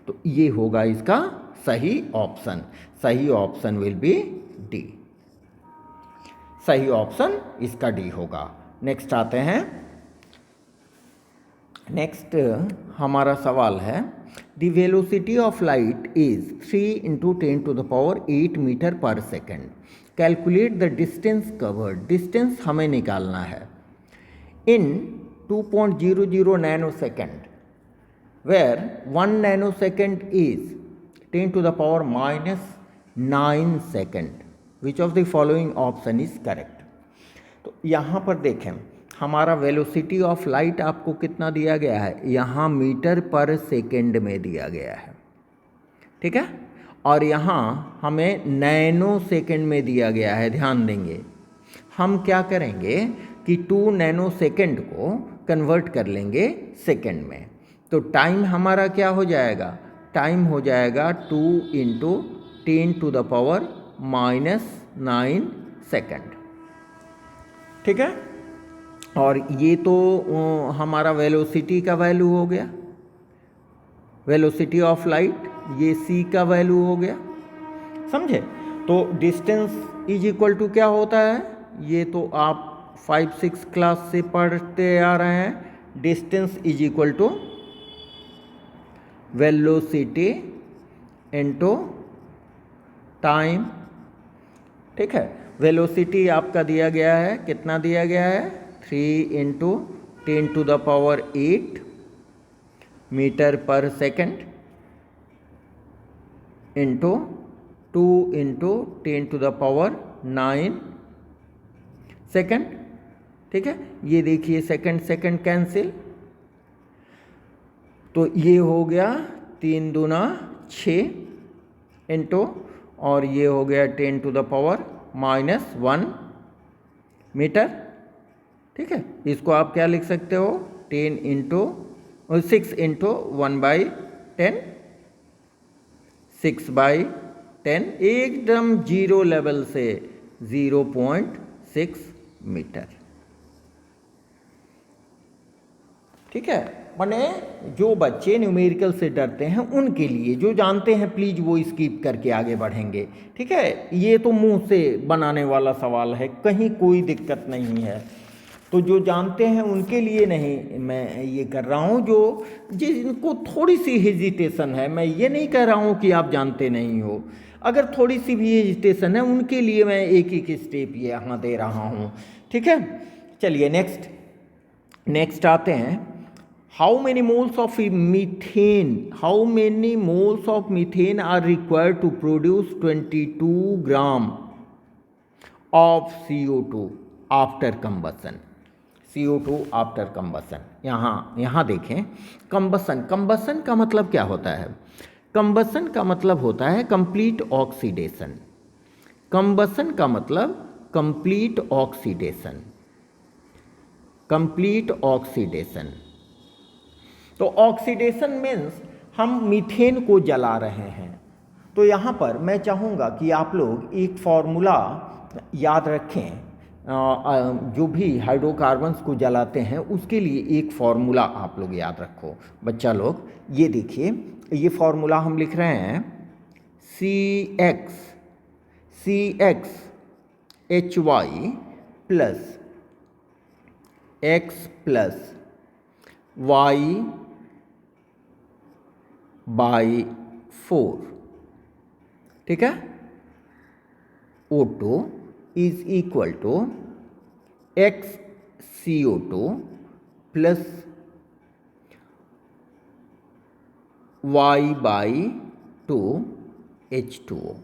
तो ये होगा इसका सही ऑप्शन। सही ऑप्शन विल बी डी। सही ऑप्शन इसका डी होगा। नेक्स्ट आते हैं। नेक्स्ट हमारा सवाल है, the velocity of light is 3 into 10⁸ metre per second. Calculate the distance covered. Distance हमें निकालना है in 2.00 nanosecond, where 1 nanosecond is 10⁻⁹ second. Which of the following option is correct. तो यहाँ पर देखें, हमारा वेलोसिटी ऑफ लाइट आपको कितना दिया गया है, यहाँ मीटर पर सेकेंड में दिया गया है। ठीक है, और यहाँ हमें नैनो सेकेंड में दिया गया है। ध्यान देंगे, हम क्या करेंगे कि 2 नैनोसेकेंड को कन्वर्ट कर लेंगे सेकेंड में। तो टाइम हमारा क्या हो जाएगा, टाइम हो जाएगा 2 इंटू 10⁻⁹ सेकेंड। ठीक है, और ये तो हमारा वेलोसिटी का वैल्यू हो गया, वेलोसिटी ऑफ लाइट, ये c का वैल्यू हो गया। समझे। तो डिस्टेंस इज इक्वल टू क्या होता है, ये तो आप 5-6 क्लास से पढ़ते आ रहे हैं। Distance is equal to velocity into time. ठीक है, वेलोसिटी आपका दिया गया है, कितना दिया गया है, 3 into 10⁸ metre per second into 2 into 10⁹ second. ठीक है, ये देखिए सेकेंड सेकेंड कैंसिल, तो ये हो गया 3 दूना 6 इंटू, और ये हो गया 10⁻⁻1 मीटर। ठीक है, इसको आप क्या लिख सकते हो, 6 इंटू 1/10, 6/10, एकदम जीरो लेवल से 0.6 मीटर। ठीक है, माने जो बच्चे न्यूमेरिकल से डरते हैं उनके लिए, जो जानते हैं प्लीज वो स्किप करके आगे बढ़ेंगे। ठीक है, ये तो मुंह से बनाने वाला सवाल है, कहीं कोई दिक्कत नहीं है, तो जो जानते हैं उनके लिए नहीं मैं ये कर रहा हूँ। जो जिनको थोड़ी सी हेजिटेशन है, मैं ये नहीं कह रहा हूँ कि आप जानते नहीं हो, अगर थोड़ी सी भी हेजिटेशन है उनके लिए मैं एक एक स्टेप ये यहाँ दे रहा हूँ। ठीक है, चलिए नेक्स्ट आते हैं। How many moles of methane are required to produce 22 gram of CO2 after combustion. CO2 after कंबसन, यहाँ देखें, कंबसन का मतलब क्या होता है? कंबसन का मतलब होता है कंप्लीट ऑक्सीडेशन। कंबसन का मतलब कंप्लीट ऑक्सीडेशन। तो ऑक्सीडेशन मीन्स हम मीथेन को जला रहे हैं। तो यहाँ पर मैं चाहूँगा कि आप लोग एक फॉर्मूला याद रखें, जो भी हाइड्रोकार्बन्स को जलाते हैं उसके लिए एक फॉर्मूला आप लोग याद रखो। बच्चा लोग ये देखिए, ये फॉर्मूला हम लिख रहे हैं CxHy plus X plus Y/4। ठीक है, O2 is equal to XCO2 plus Y/2 H2O।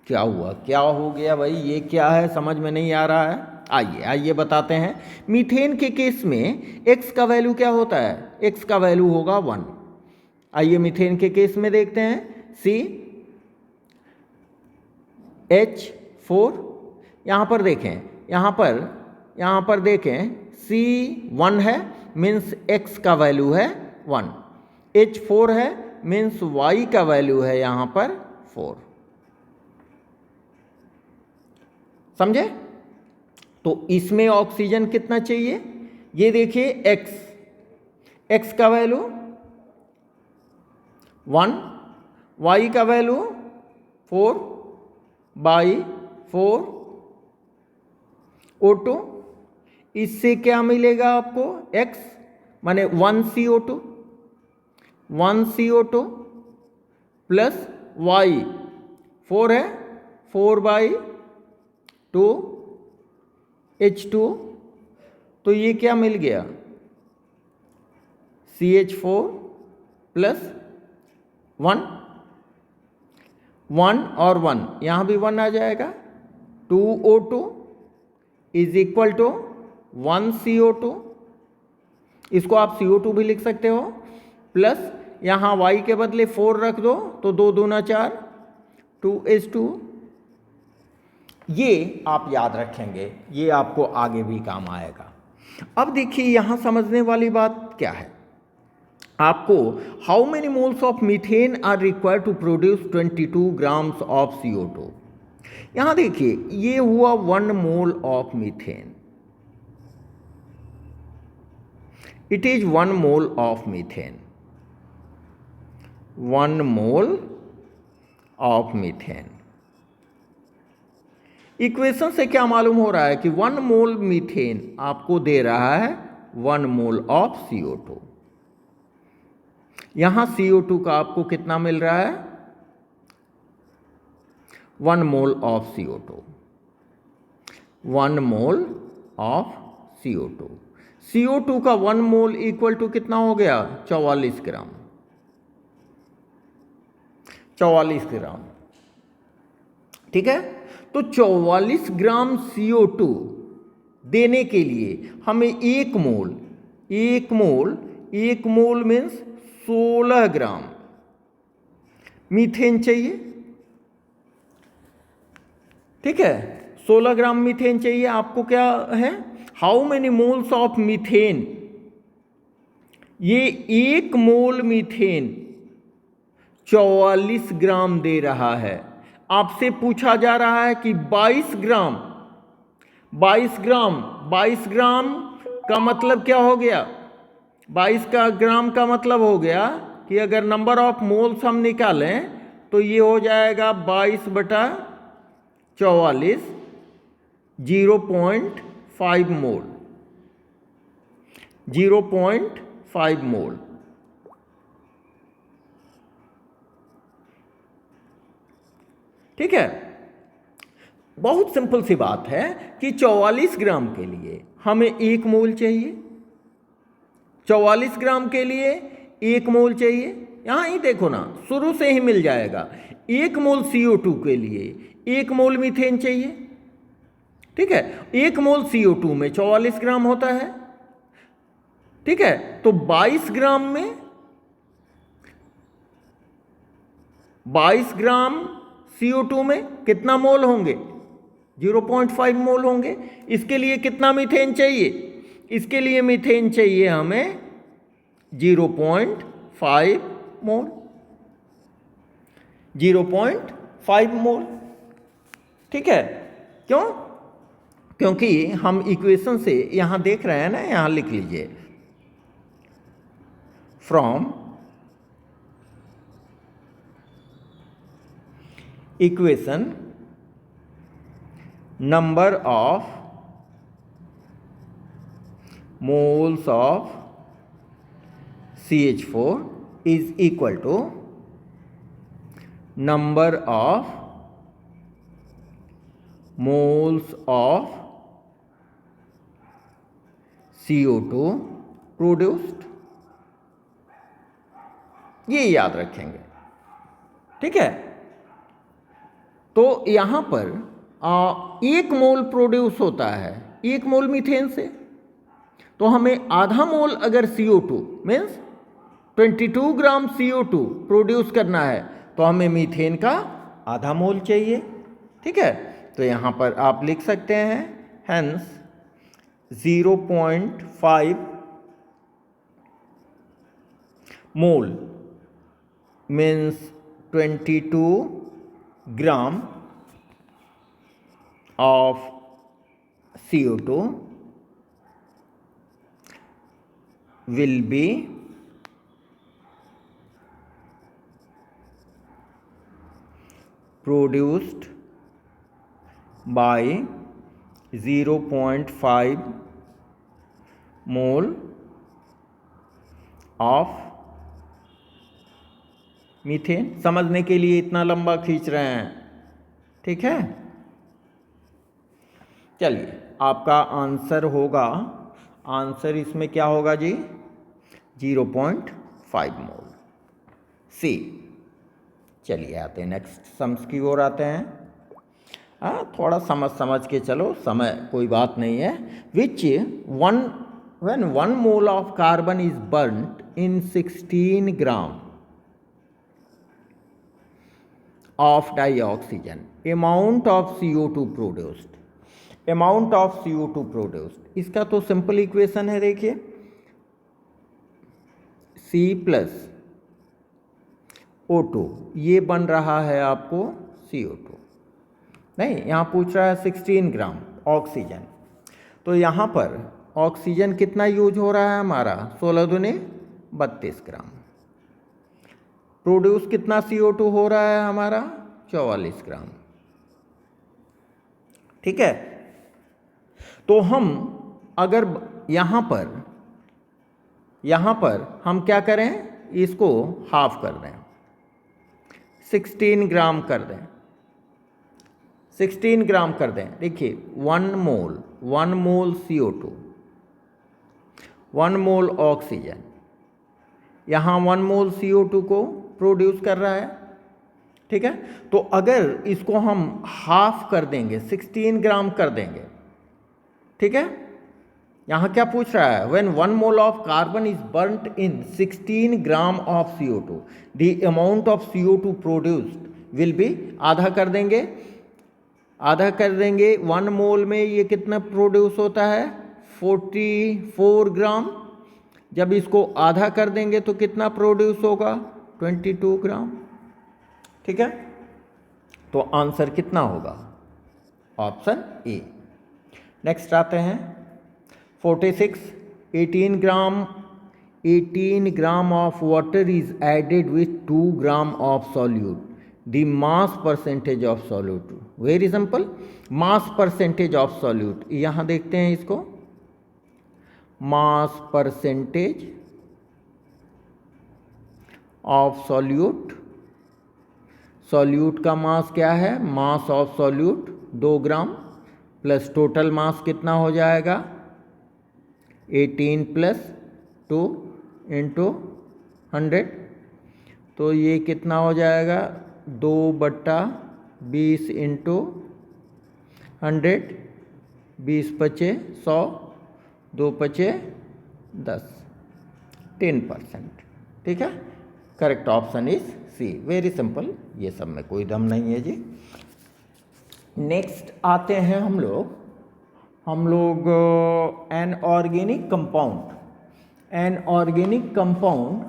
क्या हुआ, क्या हो गया भाई, ये क्या है, समझ में नहीं आ रहा है? आइए बताते हैं। मीथेन के केस में x का वैल्यू क्या होता है? x का वैल्यू होगा 1। आइए मीथेन के केस में देखते हैं। CH4, यहाँ पर देखें, यहाँ पर देखें C1 है, मीन्स x का वैल्यू है 1। H4 है, मीन्स y का वैल्यू है यहाँ पर 4। समझे? तो इसमें ऑक्सीजन कितना चाहिए? ये देखिए x का वैल्यू 1, y का वैल्यू 4/4 O2। इससे क्या मिलेगा आपको? x माने 1 CO2 प्लस y 4 है, 4/2 H2। तो ये क्या मिल गया? CH4 प्लस 1 और 1, यहाँ भी 1 आ जाएगा। 2O2 is equal to 1 CO2, इसको आप CO2 भी लिख सकते हो, प्लस यहाँ y के बदले 4 रख दो तो 2 दूना 4, 2H2। ये आप याद रखेंगे, ये आपको आगे भी काम आएगा। अब देखिए यहाँ समझने वाली बात क्या है आपको, how many moles of methane are required to produce 22 grams of CO2। यहाँ देखिए ये हुआ 1 mole of methane, it is 1 mole of methane, 1 mole of methane. Equation से क्या मालूम हो रहा है कि 1 मोल मीथेन आपको दे रहा है 1 मोल ऑफ CO2। यहां CO2 का आपको कितना मिल रहा है? 1 mole of CO2, 1 mole of CO2। CO2 का 1 मोल इक्वल टू कितना हो गया? 44 ग्राम। ठीक है। तो 44 ग्राम CO2 देने के लिए हमें एक मोल मीन्स 16 ग्राम मीथेन चाहिए। ठीक है, 16 ग्राम मीथेन चाहिए। आपको क्या है, how many moles of methane, ये एक मोल मीथेन 44 ग्राम दे रहा है। आपसे पूछा जा रहा है कि 22 ग्राम का मतलब क्या हो गया, 22 ग्राम का मतलब हो गया कि अगर नंबर ऑफ मोल्स हम निकालें तो ये हो जाएगा 22/44, 0.5 मोल, 0.5 मोल। ठीक है, बहुत सिंपल सी बात है कि 44 ग्राम के लिए हमें एक मोल चाहिए, 44 ग्राम के लिए एक मोल चाहिए। यहां ही देखो ना, शुरू से ही मिल जाएगा। एक मोल CO2 के लिए एक मोल मीथेन चाहिए। ठीक है, एक मोल CO2 में 44 ग्राम होता है। ठीक है, तो 22 ग्राम में 22 ग्राम CO2 में कितना मोल होंगे, 0.5 मोल होंगे। इसके लिए कितना मीथेन चाहिए, इसके लिए मीथेन चाहिए हमें 0.5 मोल, 0.5 मोल। ठीक है, क्यों, क्योंकि हम इक्वेशन से यहां देख रहे हैं ना, यहां लिख लीजिए, from equation number of moles of CH4 is equal to number of moles of CO2 produced। ये याद रखेंगे। ठीक है, तो यहां पर एक मोल प्रोड्यूस होता है एक मोल मीथेन से, तो हमें आधा मोल अगर CO2 मीन्स 22 ग्राम CO2 प्रोड्यूस करना है तो हमें मीथेन का आधा मोल चाहिए। ठीक है, तो यहां पर आप लिख सकते हैं hence 0.5 mole means 22 gram of CO2 will be produced by 0.5 mole of methane. समझने के लिए इतना लंबा खींच रहे हैं। ठीक है, चलिए आपका आंसर होगा, आंसर इसमें क्या होगा जी, 0.5 मोल सी। चलिए आते हैं नेक्स्ट सम्स की ओर आते हैं। थोड़ा समझ के चलो, समय कोई बात नहीं है। विच when 1 mole of carbon is burnt in 16 gram of dioxygen, amount of CO2 produced, amount of CO2 produced, इसका तो सिंपल इक्वेशन है, देखिए C प्लस O2, ये बन रहा है आपको CO2, नहीं यहाँ पूछ रहा है 16 ग्राम ऑक्सीजन, तो यहाँ पर ऑक्सीजन कितना यूज हो रहा है हमारा, 16 दूनी 32 ग्राम। प्रोड्यूस कितना CO2 हो रहा है हमारा, 44 ग्राम। ठीक है, तो हम अगर यहाँ पर हम क्या करें, इसको हाफ कर दें, 16 ग्राम कर दें, 16 ग्राम कर दें। देखिए 1 मोल CO2, 1 मोल ऑक्सीजन, यहाँ 1 मोल CO2 को प्रोड्यूस कर रहा है, ठीक है। तो अगर इसको हम हाफ कर देंगे, 16 ग्राम कर देंगे, ठीक है। यहाँ क्या पूछ रहा है, when 1 mole of carbon is burnt in 16 gram of CO2 the amount of CO2 produced will be, आधा कर देंगे, 1 मोल में ये कितना प्रोड्यूस होता है, 44 ग्राम। जब इसको आधा कर देंगे तो कितना प्रोड्यूस होगा, 22 ग्राम, ठीक है। तो आंसर कितना होगा, ऑप्शन ए। नेक्स्ट आते हैं 46, 18 gram of water is added with 2 gram of solute, the mass percentage of solute, very simple, mass percentage of solute. यहाँ देखते हैं इसको, mass percentage of solute, solute का मास क्या है, mass of solute 2 gram plus total mass कितना हो जाएगा, 18 प्लस 2 इंटू 100, तो ये कितना हो जाएगा, 2/20 इंटू 100, 20 पचे 100, 2 पचे 10, 10%, ठीक है। Correct option is C, very simple, ये सब में कोई दम नहीं है जी। नेक्स्ट आते हैं हम लोग an organic compound. An organic compound,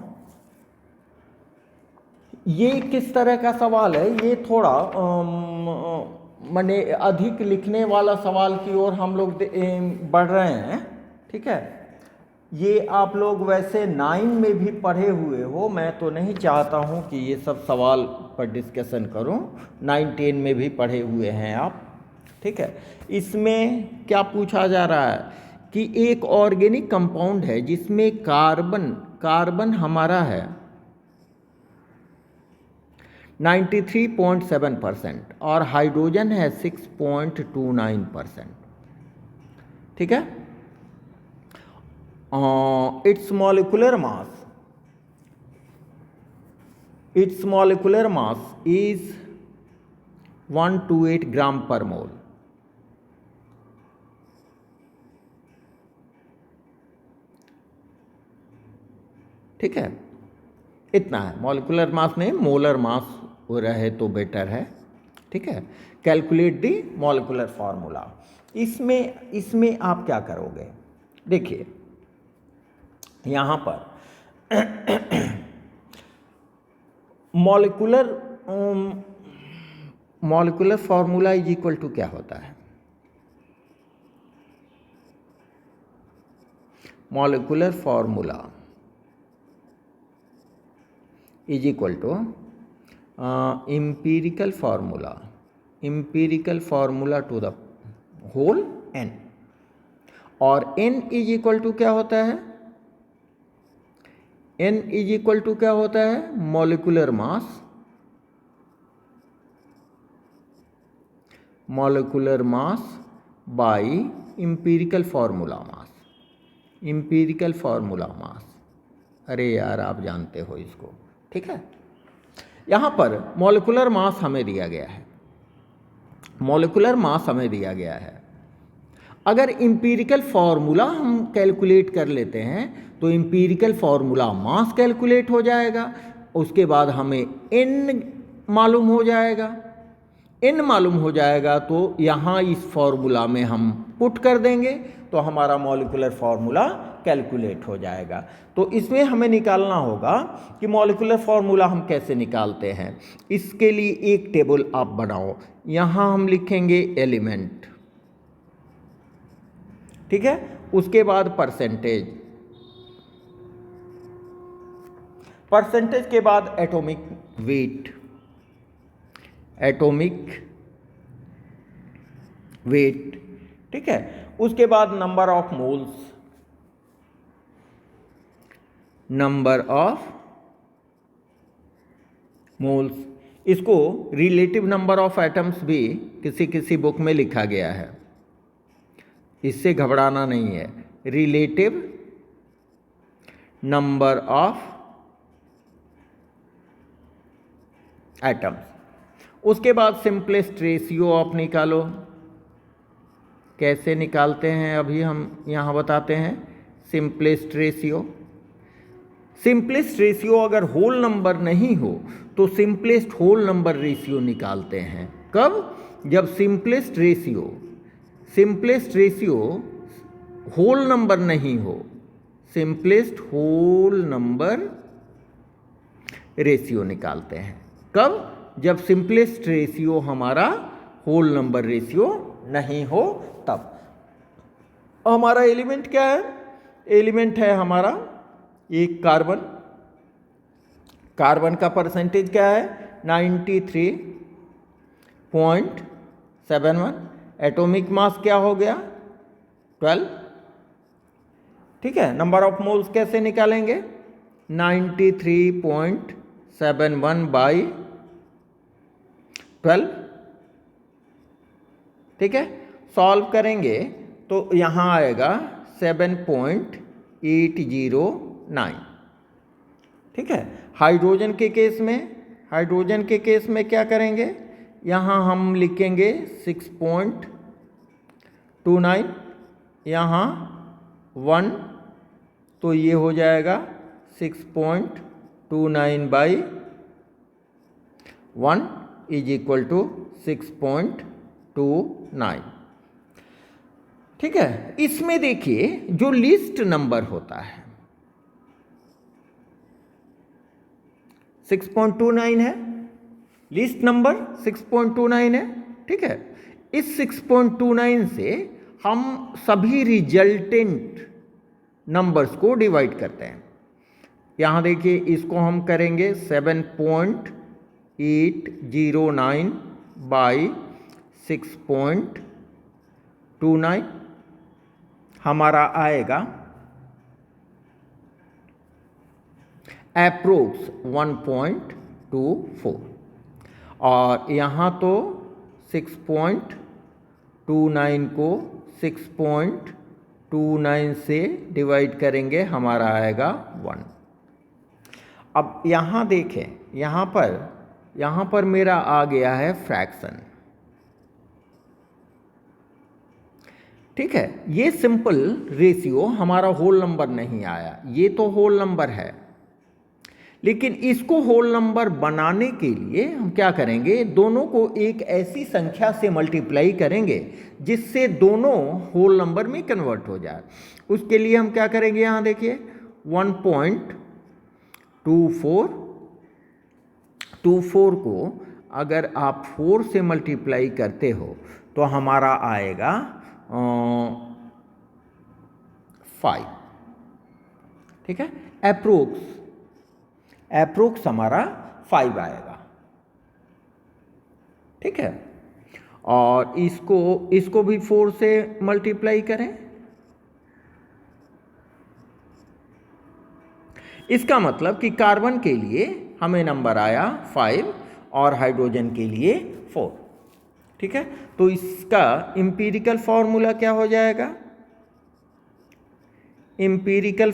ये किस तरह का सवाल है, ये थोड़ा माने अधिक लिखने वाला सवाल की ओर हम लोग बढ़ रहे हैं, ठीक है। ये आप लोग वैसे 9 में भी पढ़े हुए हो, मैं तो नहीं चाहता हूँ कि ये सब सवाल पर डिस्कशन करूँ, 9, 10 में भी पढ़े हुए हैं आप, ठीक है। इसमें क्या पूछा जा रहा है कि एक ऑर्गेनिक कंपाउंड है जिसमें कार्बन हमारा है 93.7% और हाइड्रोजन है 6.29%, ठीक है। It's molecular mass is 128 gram per मोल, ठीक है, इतना है। मॉलिक्यूलर मास नहीं, मोलर मास रहे तो बेटर है, ठीक है। Calculate the molecular formula. इसमें आप क्या करोगे, देखिए यहाँ पर molecular formula is equal to क्या होता है, molecular formula is equal to empirical formula to the whole n, और n इज इक्वल टू क्या होता है, n इज इक्वल टू क्या होता है, molecular mass by empirical formula मास, अरे यार आप जानते हो इसको, ठीक है। यहाँ पर मॉलिक्यूलर मास हमें दिया गया है, अगर एम्पिरिकल फार्मूला हम कैलकुलेट कर लेते हैं तो एम्पिरिकल फार्मूला मास कैलकुलेट हो जाएगा, उसके बाद हमें n मालूम हो जाएगा, तो यहाँ इस फार्मूला में हम पुट कर देंगे तो हमारा मॉलिक्यूलर फार्मूला कैलकुलेट हो जाएगा। तो इसमें हमें निकालना होगा कि मॉलिक्यूलर फार्मूला हम कैसे निकालते हैं। इसके लिए एक टेबल आप बनाओ, यहाँ हम लिखेंगे एलिमेंट, ठीक है, उसके बाद परसेंटेज के बाद एटॉमिक वेट, ठीक है, उसके बाद नंबर ऑफ मोल्स, इसको रिलेटिव नंबर ऑफ एटम्स भी किसी बुक में लिखा गया है, इससे घबराना नहीं है, रिलेटिव नंबर ऑफ एटम्स, उसके बाद सिंपलेस्ट रेशियो आप निकालो। कैसे निकालते हैं अभी हम यहाँ बताते हैं। सिंपलेस्ट रेशियो, सिंपलेस्ट रेशियो अगर होल नंबर नहीं हो तो सिंपलेस्ट होल नंबर रेशियो निकालते हैं। कब? जब सिंपलेस्ट रेशियो होल नंबर नहीं हो, सिंपलेस्ट होल नंबर रेशियो निकालते हैं। कब? जब सिंपलेस्ट रेशियो हमारा होल नंबर रेशियो नहीं हो तब। हमारा एलिमेंट क्या है? एलिमेंट है हमारा एक कार्बन। कार्बन का परसेंटेज क्या है? 93.71। एटॉमिक मास क्या हो गया? 12। ठीक है। नंबर ऑफ मोल्स कैसे निकालेंगे? 93.71 बाई 12। ठीक है। सॉल्व करेंगे तो यहाँ आएगा 7.809। ठीक है। हाइड्रोजन के केस में क्या करेंगे? यहाँ हम लिखेंगे 6.29, यहाँ 1, तो ये हो जाएगा 6.29 बाई 1 इज इक्वल टू 6.29। ठीक है। इसमें देखिए जो लिस्ट नंबर होता है 6.29 है, लिस्ट नंबर 6.29 है। ठीक है। इस 6.29 से हम सभी रिजल्टेंट नंबर्स को डिवाइड करते हैं। यहाँ देखिए इसको हम करेंगे 7.809 बाई 6.29, हमारा आएगा अप्रोक्स 1.24। और यहाँ तो 6.29 को 6.29 से डिवाइड करेंगे, हमारा आएगा 1। अब यहाँ देखें, यहाँ पर मेरा आ गया है फ्रैक्शन। ठीक है। ये सिंपल रेशियो हमारा होल नंबर नहीं आया, ये तो होल नंबर है, लेकिन इसको होल नंबर बनाने के लिए हम क्या करेंगे? दोनों को एक ऐसी संख्या से मल्टीप्लाई करेंगे जिससे दोनों होल नंबर में कन्वर्ट हो जाए। उसके लिए हम क्या करेंगे? यहाँ देखिए 1.24 को अगर आप 4 से मल्टीप्लाई करते हो तो हमारा आएगा 5। ठीक है। अप्रोक्स हमारा 5 आएगा। ठीक है। और इसको भी 4 से मल्टीप्लाई करें, इसका मतलब कि कार्बन के लिए हमें नंबर आया 5 और हाइड्रोजन के लिए 4। ठीक है। तो इसका एम्पिरिकल फॉर्मूला क्या हो जाएगा? एम्पिरिकल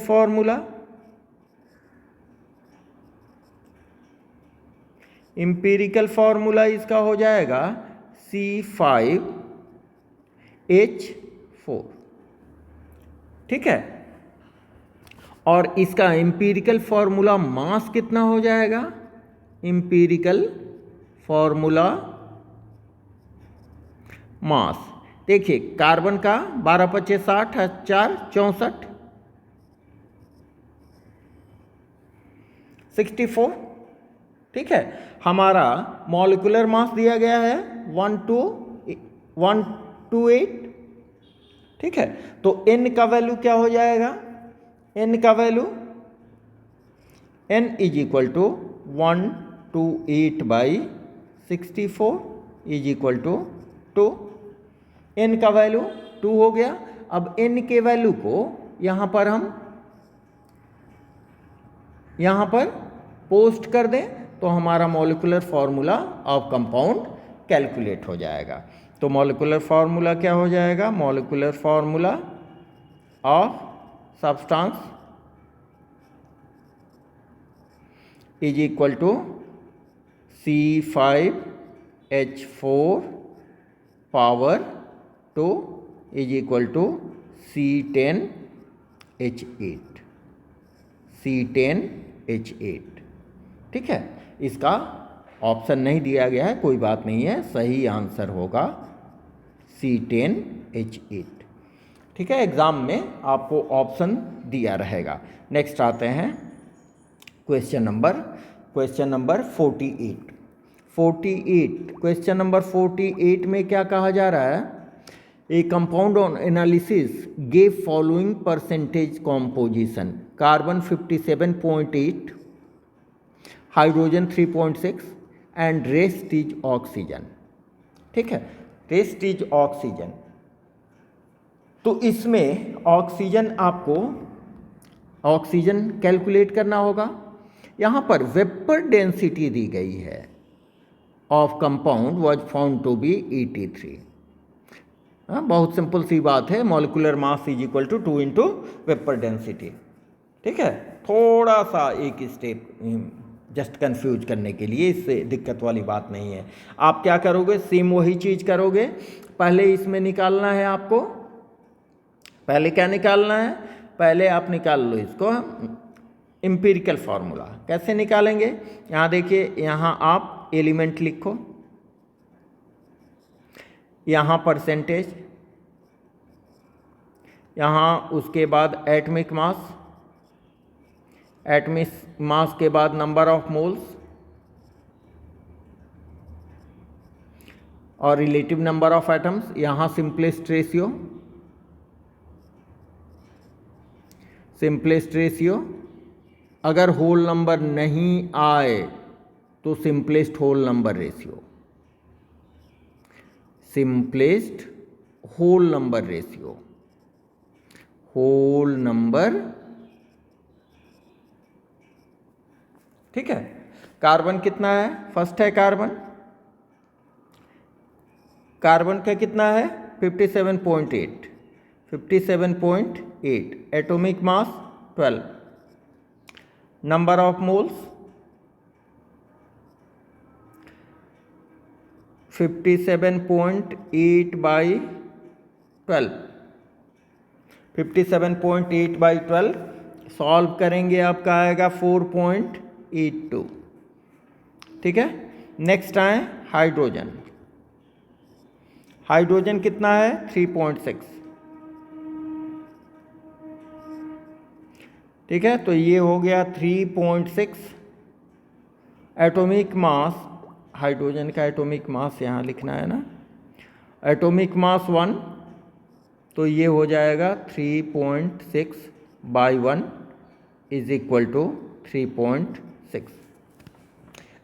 फॉर्मूला इसका हो जाएगा C5H4। ठीक है। और इसका एम्पिरिकल फॉर्मूला मास कितना हो जाएगा? एम्पिरिकल फॉर्मूला मास देखिए, कार्बन का 12×5 = 60, 4 64 64। ठीक है। हमारा मॉलिक्यूलर मास दिया गया है 128। ठीक है। तो n का वैल्यू क्या हो जाएगा? n का value n is equal to 128 by 64 is equal to 2। n का वैल्यू 2 हो गया। अब n के वैल्यू को यहाँ पर पोस्ट कर दें तो हमारा molecular formula of compound calculate हो जाएगा। तो मॉलिक्यूलर फॉर्मूला क्या हो जाएगा? Molecular formula of substance is equal to C5 H4 power 2 is equal to C10H8, C10H8। ठीक है, इसका ऑप्शन नहीं दिया गया है, कोई बात नहीं है, सही आंसर होगा C10H8। ठीक है, एग्ज़ाम में आपको ऑप्शन दिया रहेगा। नेक्स्ट आते हैं क्वेश्चन नंबर 48। क्वेश्चन नंबर 48 में क्या कहा जा रहा है? ए compound on analysis gave following percentage composition: carbon 57.8, hydrogen 3.6 and rest is oxygen. ठीक है, रेस्ट इज ऑक्सीजन। तो इसमें ऑक्सीजन कैलकुलेट करना होगा। यहाँ पर वेपर डेंसिटी दी गई है of compound was found to be 83। बहुत सिंपल सी बात है, molecular mass is equal to 2 into vapour density. ठीक है, थोड़ा सा एक स्टेप जस्ट कंफ्यूज करने के लिए, इससे दिक्कत वाली बात नहीं है। आप क्या करोगे? सेम वही चीज़ करोगे। पहले इसमें निकालना है आपको, पहले क्या निकालना है? पहले आप निकाल लो इसको एम्पिरिकल फार्मूला। कैसे निकालेंगे? यहाँ देखिए, यहाँ आप एलिमेंट लिखो, यहाँ परसेंटेज, यहाँ उसके बाद एटमिक मास के बाद नंबर ऑफ मोल्स और रिलेटिव नंबर ऑफ एटम्स, यहाँ सिंपलेस्ट रेशियो। अगर होल नंबर नहीं आए तो simplest whole number ratio, whole number. ठीक है, कार्बन कितना है? फर्स्ट है कार्बन का कितना है? 57.8, atomic mass 12, number of moles 57.8 by 12, 57.8 by 12 solve करेंगे, आपका आएगा 4.82। ठीक है, नेक्स्ट आए हाइड्रोजन कितना है? 3.6। ठीक है, तो ये हो गया 3.6। एटॉमिक मास, हाइड्रोजन का एटॉमिक मास यहाँ लिखना है ना, एटॉमिक मास 1, तो ये हो जाएगा 3.6 by 1 is equal to 3.6।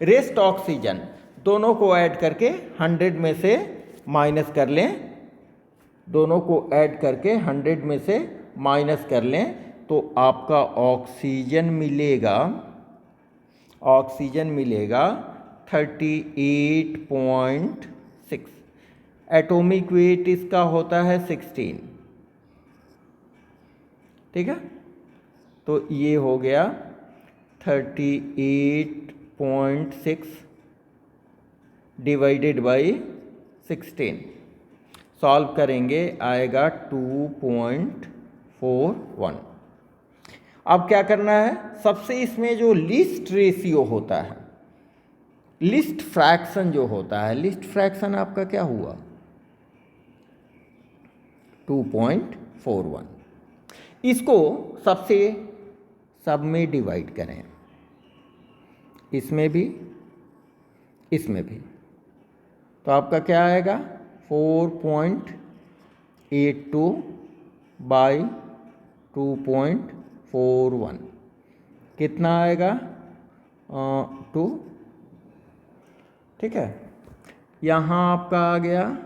Rest oxygen, दोनों को ऐड करके 100 में से माइनस कर लें, तो आपका ऑक्सीजन मिलेगा 38.6। एटॉमिक वेट इसका होता है 16। ठीक है, तो ये हो गया 38.6 डिवाइडेड बाई 16, सॉल्व करेंगे आएगा 2.41। अब क्या करना है? सबसे इसमें जो लीस्ट रेशियो होता है, लिस्ट फ्रैक्शन जो होता है, लिस्ट फ्रैक्शन आपका क्या हुआ? 2.41। इसको सब में डिवाइड करें, इसमें भी, तो आपका क्या आएगा? 4.82 बाई 2.41 कितना आएगा? 2। ठीक है, यहाँ आपका आ गया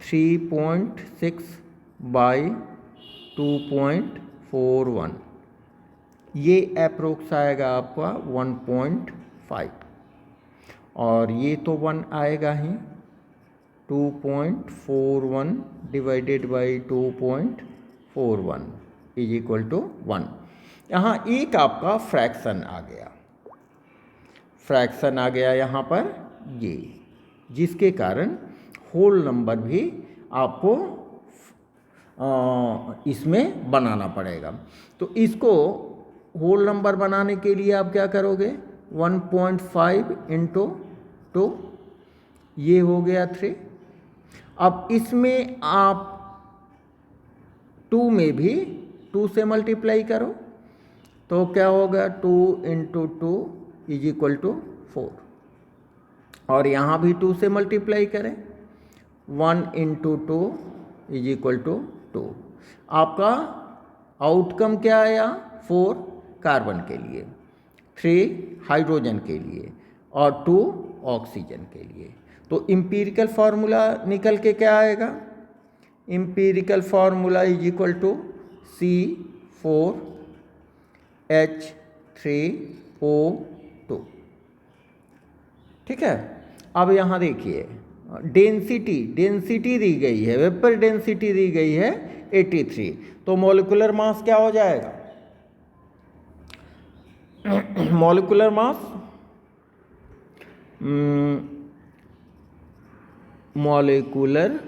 3.6 बाई 2.41, ये अप्रोक्स आएगा आपका 1.5, और ये तो 1 आएगा ही। 2.41 divided by 2.41 is equal to 1। यहाँ एक आपका फ्रैक्शन आ गया, यहाँ पर ये, जिसके कारण होल नंबर भी आपको इसमें बनाना पड़ेगा। तो इसको होल नंबर बनाने के लिए आप क्या करोगे, 1.5 इंटू 2, ये हो गया 3। अब इसमें आप 2 में भी 2 से मल्टीप्लाई करो, तो क्या होगा, 2 इंटू 2 इज इक्वल टू 4। और यहाँ भी 2 से मल्टीप्लाई करें, 1 इंटू 2 इज इक्वल टू 2। आपका आउटकम क्या आया, 4 कार्बन के लिए, 3 हाइड्रोजन के लिए और 2 ऑक्सीजन के लिए। तो इम्पीरिकल फार्मूला निकल के क्या आएगा, empirical formula is equal to C4H3O2। ठीक है। अब यहाँ देखिए डेंसिटी दी गई है, वेपर डेंसिटी दी गई है 83। तो मॉलिक्यूलर मास क्या हो जाएगा, molecular mass molecular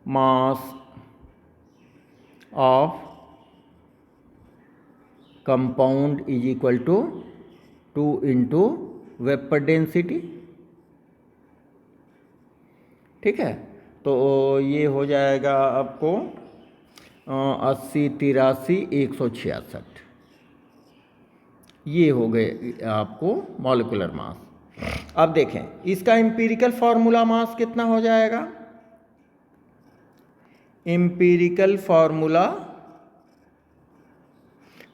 mass of compound is equal to 2 into vapor density। ठीक है, तो ये हो जाएगा आपको 80 83 166, ये हो गए आपको मॉलिक्यूलर मास। अब देखें इसका एम्पिरिकल फार्मूला मास कितना हो जाएगा, एम्पिरिकल फार्मूला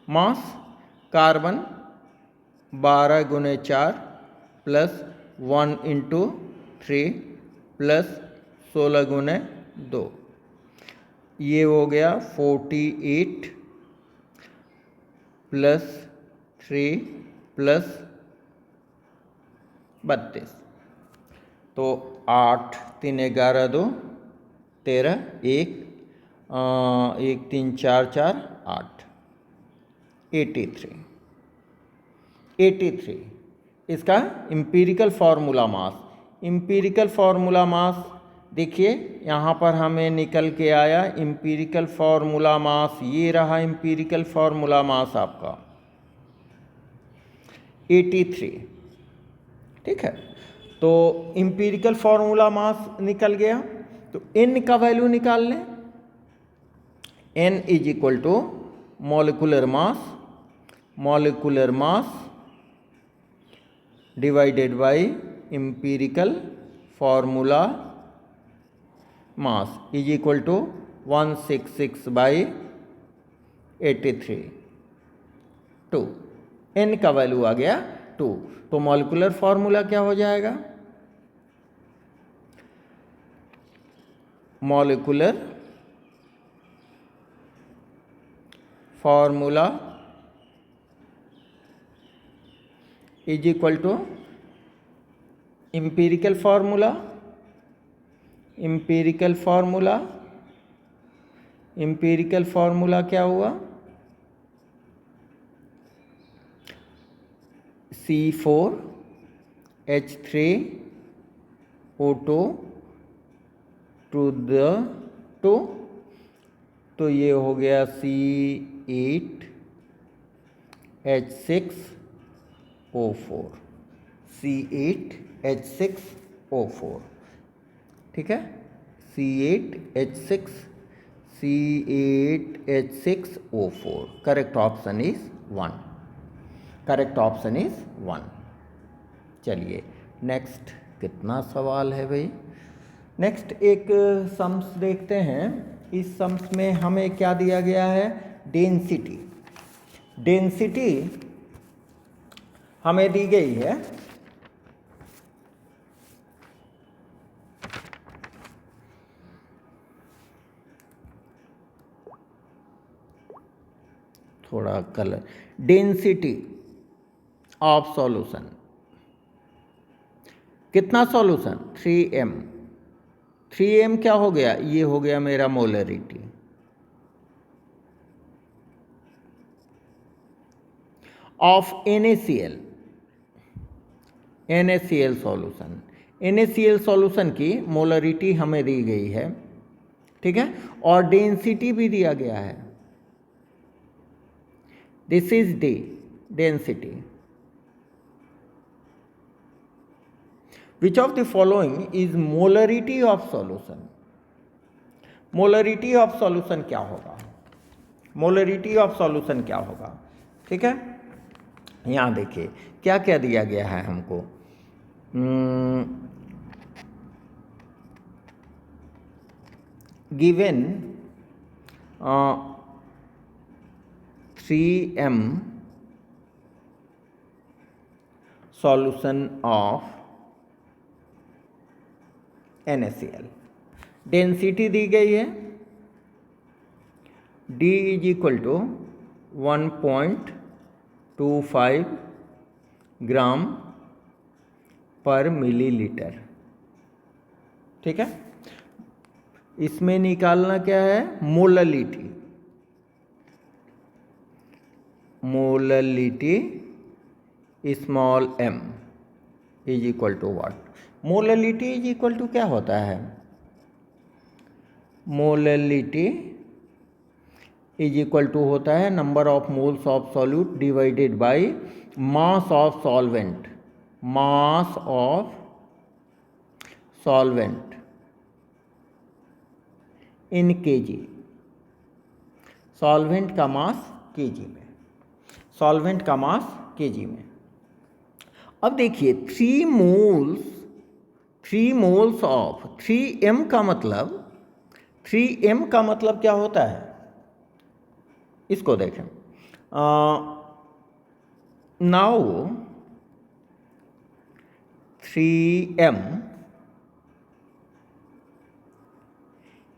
मास कार्बन 12 गुने 4 प्लस 1 इंटू 3 प्लस 16 गुने 2, ये हो गया 48 प्लस 3 प्लस 32। तो 8 3 11 2 13 1 1 3 4 4 8, 83 इसका एम्पिरिकल फार्मूला मास। एम्पिरिकल फार्मूला मास देखिए यहाँ पर हमें निकल के आया एम्पिरिकल फार्मूला मास, ये रहा एम्पिरिकल फार्मूला मास आपका 83। ठीक है, तो एम्पिरिकल फार्मूला मास निकल गया, तो n का वैल्यू निकाल लें। n is equal to molecular mass divided by empirical formula mass is equal to 166/83, 2। n का वैल्यू आ गया 2, तो मॉलिक्यूलर फार्मूला क्या हो जाएगा, molecular formula is equal to empirical formula क्या हुआ, C4H3O2 टू द 2, तो ये हो गया C8H6O4। ठीक है, C8H6O4। Correct option is 1। चलिए नेक्स्ट कितना सवाल है भाई, नेक्स्ट एक सम्स देखते हैं। इस सम्स में हमें क्या दिया गया है, डेंसिटी हमें दी गई है थोड़ा कलर, डेंसिटी ऑफ सॉल्यूशन कितना, सॉल्यूशन 3m। 3m क्या हो गया, ये हो गया मेरा molarity. Of NaCl NaCl solution, NaCl solution की मोलरिटी हमें दी गई है, ठीक है, और डेंसिटी भी दिया गया है। This is D density. Which of the following is molarity of solution? Molarity of solution क्या होगा? मोलरिटी ऑफ सॉल्यूशन क्या होगा? ठीक है, यहाँ देखिए क्या क्या दिया गया है हमको। Given 3m solution of NaCl, density दी गई है D is equal to 1.25 gram per millilitre, ठीक है। इसमें निकालना क्या है? Molality. Molality small m is equal to what? Molality is equal to क्या होता है? मोललिटी इज इक्वल टू होता है number of moles of solute divided by mass of solvent. Mass of solvent in KG. Solvent का mass KG में, solvent का mass KG में। अब देखिए 3 मोल्स ऑफ 3m का मतलब, 3m का मतलब क्या होता है? इसको देखें। Now 3m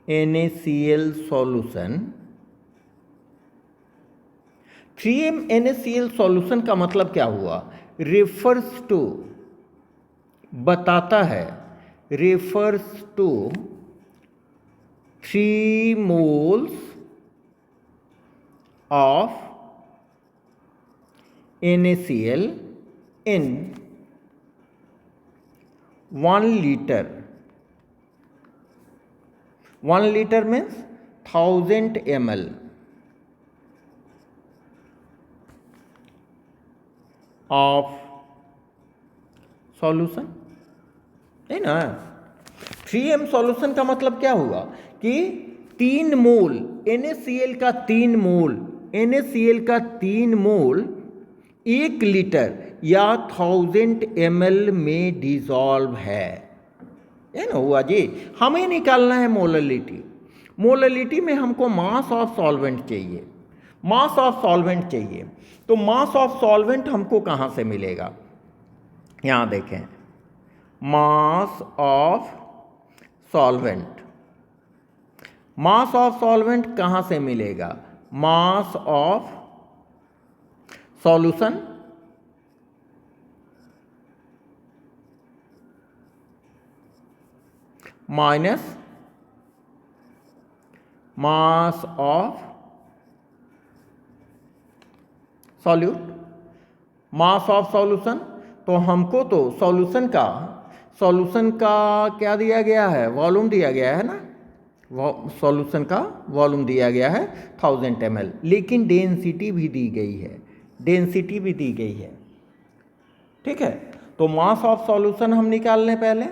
NaCl solution, 3m NaCl solution का मतलब क्या हुआ? रेफर्स टू, बताता है, refers to 3 moles of NaCl in 1 liter। 1 liter means 1000 ml of solution, है ना। 3m सॉल्यूशन का मतलब क्या हुआ कि 3 मोल NaCl का 3 मोल, NaCl का 3 मोल 1 लीटर या 1000 ml में डिसॉल्व है ना हुआ जी। हमें निकालना है मोललिटी। मोललिटी में हमको मास ऑफ सॉल्वेंट चाहिए, मास ऑफ सॉल्वेंट चाहिए। तो मास ऑफ सॉल्वेंट हमको कहाँ से मिलेगा? यहाँ देखें, मास of solvent, mass of solvent कहाँ से मिलेगा? मास of solution minus mass of solute. Mass of solution, तो हमको तो सॉल्यूशन का क्या दिया गया है? वॉल्यूम दिया गया है ना। सॉल्यूशन का वॉल्यूम दिया गया है 1000 ml, लेकिन डेंसिटी भी दी गई है, डेंसिटी भी दी गई है, ठीक है। तो मास ऑफ सॉल्यूशन हम निकाल लें पहले।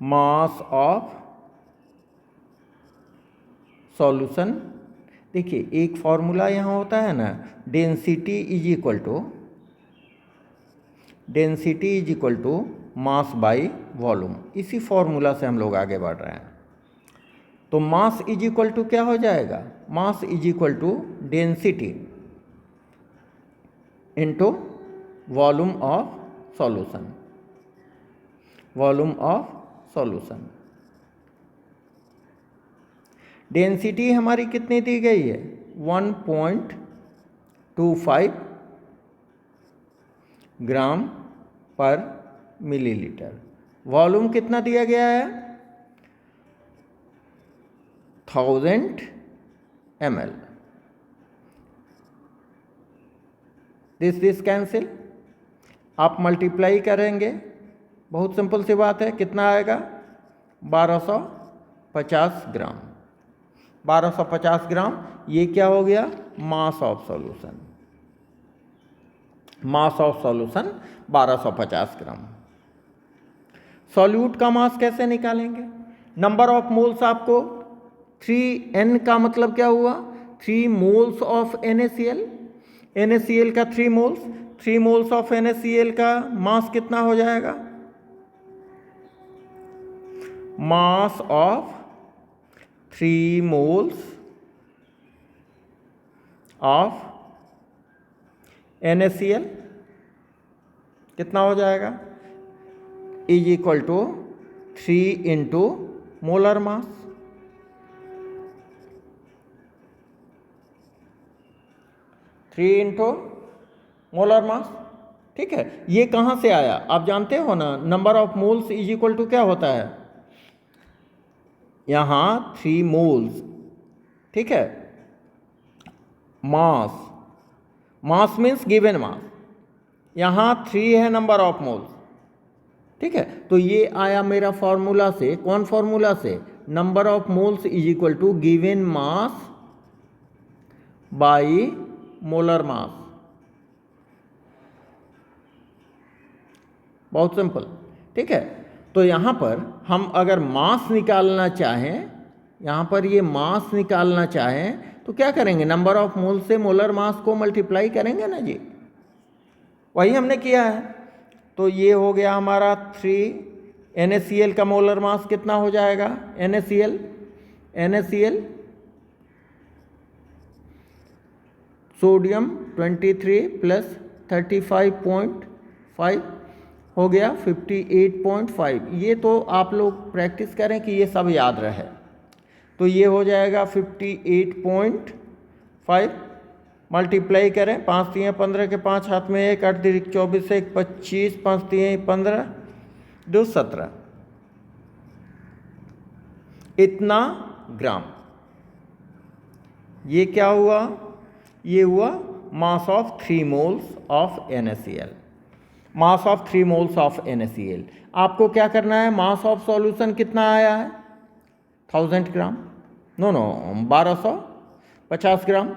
मास ऑफ सॉल्यूशन, देखिए एक फॉर्मूला यहाँ होता है ना, density is equal to mass by volume. इसी फॉर्मूला से हम लोग आगे बढ़ रहे हैं। तो मास इज इक्वल टू क्या हो जाएगा? Mass is equal to density into volume of solution, volume of solution. Density हमारी कितनी दी गई है? 1.25 ग्राम पर मिलीलीटर। वॉल्यूम कितना दिया गया है? 1000 ml। दिस कैंसिल, आप मल्टीप्लाई करेंगे, बहुत सिंपल सी बात है, कितना आएगा 1250 ग्राम। 1250 ग्राम, ये क्या हो गया, mass of solution. Mass of solution 1250 gram. Solute का मास कैसे निकालेंगे? नंबर ऑफ मोल्स आपको 3n का मतलब क्या हुआ, 3 मोल्स ऑफ NaCl। NaCl का 3 मोल्स, 3 मोल्स ऑफ NaCl का मास कितना हो जाएगा, mass of 3 moles of NaCl कितना हो जाएगा, is equal to 3 into molar mass. Three into molar mass, ठीक है। ये कहाँ से आया, आप जानते हो ना, number of moles is equal to क्या होता है, यहाँ 3 मोल्स, ठीक है, मास, मास मीन्स गिवन मास, यहाँ 3 है नंबर ऑफ मोल्स, ठीक है। तो ये आया मेरा फॉर्मूला से, कौन फॉर्मूला से, number of moles is equal to given mass by molar mass. बहुत सिंपल, ठीक है। तो यहाँ पर हम अगर मास निकालना चाहें, यहाँ पर ये मास निकालना चाहें तो क्या करेंगे, नंबर ऑफ मोल से मोलर मास को मल्टीप्लाई करेंगे ना जी, वही हमने किया है। तो ये हो गया हमारा 3, NaCl का मोलर मास कितना हो जाएगा, NaCl सोडियम 23 प्लस 35.5 हो गया 58.5। ये तो आप लोग प्रैक्टिस करें कि ये सब याद रहे। तो ये हो जाएगा 58.5, मल्टीप्लाई करें, 5 3 15 के 5 हाथ में 1, 8 3 24 1 25, 5 3 15 2 17, इतना ग्राम। ये क्या हुआ, ये हुआ मास of 3 moles of NaCl, mass of 3 moles of NaCl। आपको क्या करना है, मास ऑफ सॉल्यूशन कितना आया है, 1000 ग्राम, नो 1250 ग्राम,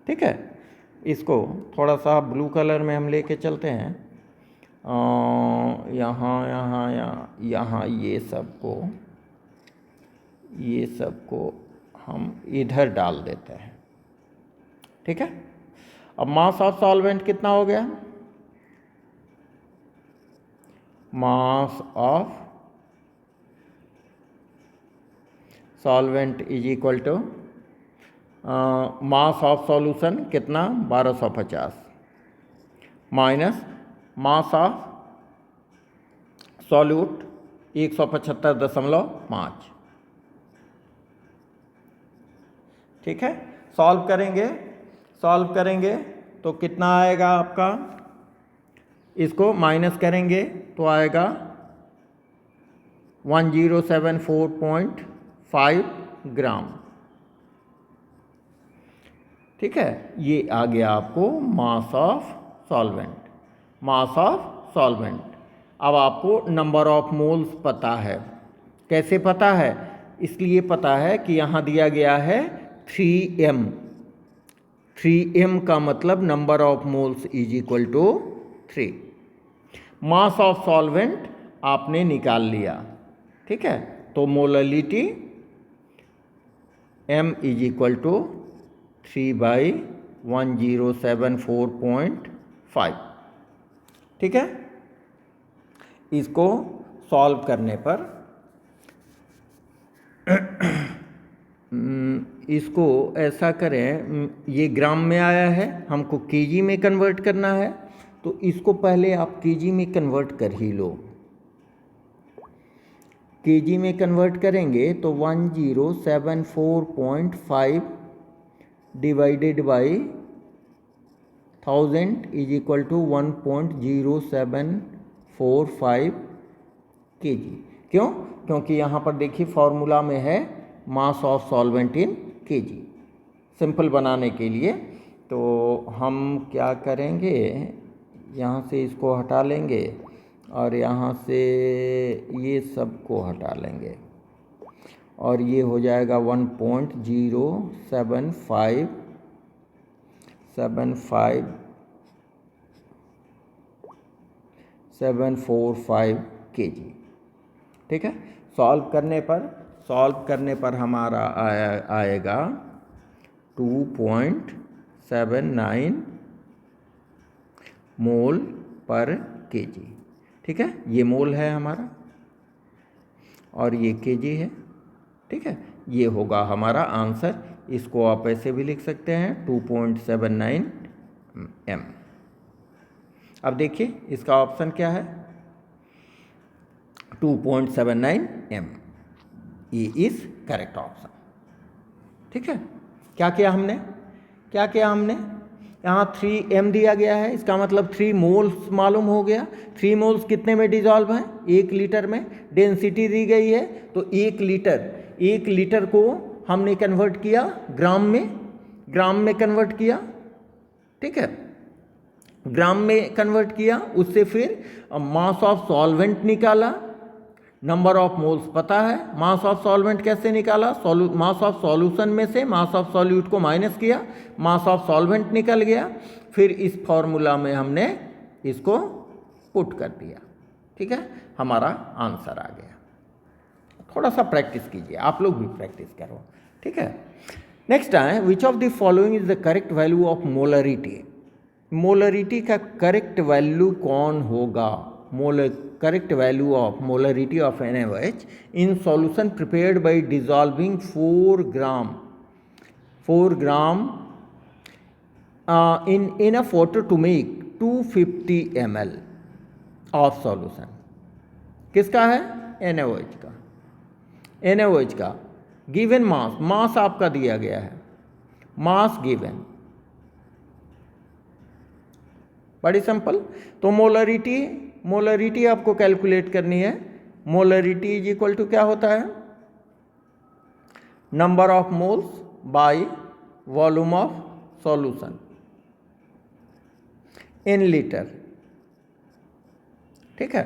ठीक है। इसको थोड़ा सा ब्लू कलर में हम लेके चलते हैं, यहाँ ये सबको हम इधर डाल देते हैं, ठीक है। अब मास ऑफ सॉल्वेंट कितना हो गया, mass of solvent is equal to mass of solution कितना 1250 माइनस मास ऑफ सॉल्यूट 175.5, ठीक है। सॉल्व करेंगे तो कितना आएगा आपका, इसको माइनस करेंगे तो आएगा 1074.5 ग्राम, ठीक है। ये आ गया आपको मास ऑफ सॉल्वेंट। अब आपको नंबर ऑफ मोल्स पता है, कैसे पता है, इसलिए पता है कि यहाँ दिया गया है 3m। 3m का मतलब number of moles is equal to 3। Mass of solvent आपने निकाल लिया, ठीक है। तो molality m is equal to 3/1074.5, ठीक है। इसको सॉल्व करने पर इसको ऐसा करें, ये ग्राम में आया है, हमको केजी में कन्वर्ट करना है, तो इसको पहले आप केजी में कन्वर्ट कर ही लो। केजी में कन्वर्ट करेंगे तो 1074.5 divided by 1000 is equal to 1.0745 kg. क्यों? क्योंकि यहाँ पर देखिए फॉर्मूला में है mass of solvent in kg. Simple बनाने के लिए तो हम क्या करेंगे, यहाँ से इसको हटा लेंगे और यहाँ से ये सब को हटा लेंगे और ये हो जाएगा 1.075 kg। ठीक है, सॉल्व करने पर हमारा आएगा 2.79 मोल पर kg। ठीक है, ये मोल है हमारा और ये kg है। ठीक है, ये होगा हमारा आंसर। इसको आप ऐसे भी लिख सकते हैं 2.79 m। अब देखिए इसका ऑप्शन क्या है, 2.79 m, ये इज करेक्ट ऑप्शन। ठीक है, क्या किया हमने यहाँ 3m दिया गया है, इसका मतलब 3 मोल्स मालूम हो गया। 3 मोल्स कितने में डिजॉल्व हैं, 1 लीटर में। डेंसिटी दी गई है तो 1 लीटर को हमने कन्वर्ट किया ग्राम में कन्वर्ट किया। ठीक है, ग्राम में कन्वर्ट किया, उससे फिर मास ऑफ सॉल्वेंट निकाला। नंबर ऑफ मोल्स पता है, मास ऑफ सॉल्वेंट कैसे निकाला, मास ऑफ सॉल्यूशन में से मास ऑफ सॉल्यूट को माइनस किया, मास ऑफ सॉल्वेंट निकल गया। फिर इस फॉर्मूला में हमने इसको पुट कर दिया। ठीक है, हमारा आंसर आ गया। थोड़ा सा प्रैक्टिस कीजिए, आप लोग भी प्रैक्टिस करो। ठीक है, नेक्स्ट है, विच of the following is the correct value of molarity. Molarity का करेक्ट वैल्यू कौन होगा, correct value of molarity of NaOH in solution prepared by dissolving 4 gram in enough water to make 250 ml of solution। किसका है, NaOH का। Given mass आपका दिया गया है, मास गिवन, बड़ी सिंपल। तो मोलरिटी आपको कैलकुलेट करनी है। मोलरिटी इज इक्वल टू क्या होता है, number of moles bye volume of solution in litre. ठीक है,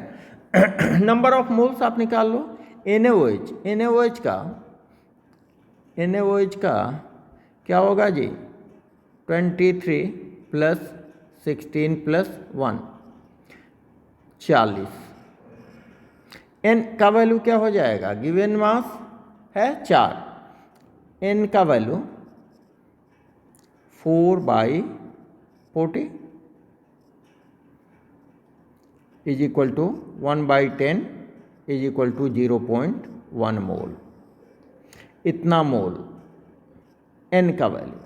नंबर ऑफ मोल्स आप निकाल लो। NaOH का क्या होगा जी, 23 + 16 + 1 40। n का वैल्यू क्या हो जाएगा, गिवन मास है 4, n का value 4/40 is equal to 1/10 is equal to 0.1 mole. इतना मोल n का वैल्यू,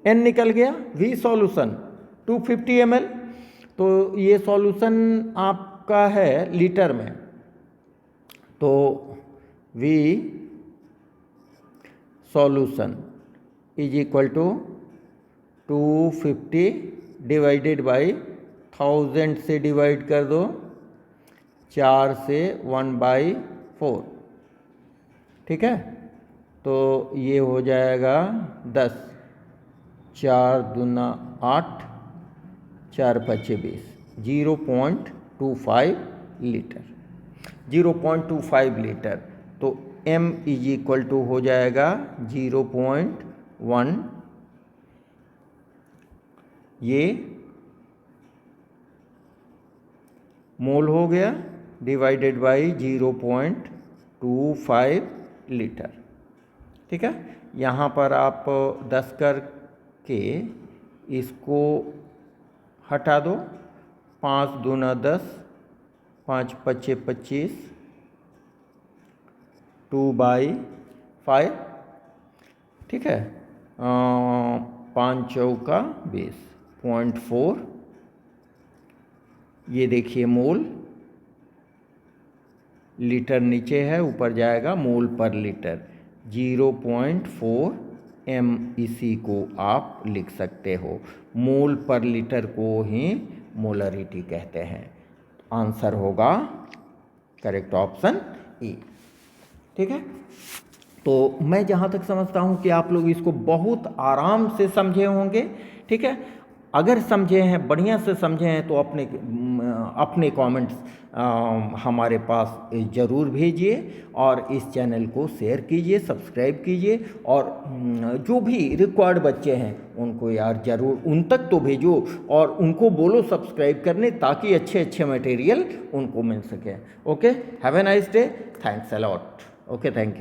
n निकल गया। V सॉल्यूशन 250 ml, तो ये सॉल्यूशन आपका है लीटर में, तो V solution is equal to 250 divided by 1000 से डिवाइड कर दो, 4 से 1/4। ठीक है, तो ये हो जाएगा 10, 4 दूना 8, 4 × 20, 0.25 लीटर। 0.25 लीटर, तो m इज इक्वल टू हो जाएगा 0.1, ये मोल हो गया, डिवाइडेड बाई 0.25 लीटर। ठीक है, यहाँ पर आप 10 करके इसको हटा दो, 5 दूना 10, 5 × 5 = 25, 2/5। ठीक है, 5 चौका 20, 0.4। ये देखिए मोल, लीटर नीचे है, ऊपर जाएगा मोल पर लीटर, 0.4 m। इसी को आप लिख सकते हो, मोल पर लीटर को ही मोलरिटी कहते हैं। आंसर होगा करेक्ट ऑप्शन ए। ठीक है, तो मैं जहाँ तक समझता हूँ कि आप लोग इसको बहुत आराम से समझे होंगे। ठीक है। अगर समझे हैं, बढ़िया से समझे हैं, तो अपने कमेंट्स हमारे पास ज़रूर भेजिए और इस चैनल को शेयर कीजिए, सब्सक्राइब कीजिए और जो भी रिक्वायर्ड बच्चे हैं उनको यार ज़रूर उन तक तो भेजो और उनको बोलो सब्सक्राइब करने, ताकि अच्छे अच्छे मटेरियल उनको मिल सके। Okay, have a nice day, thanks a lot. Okay, thank you.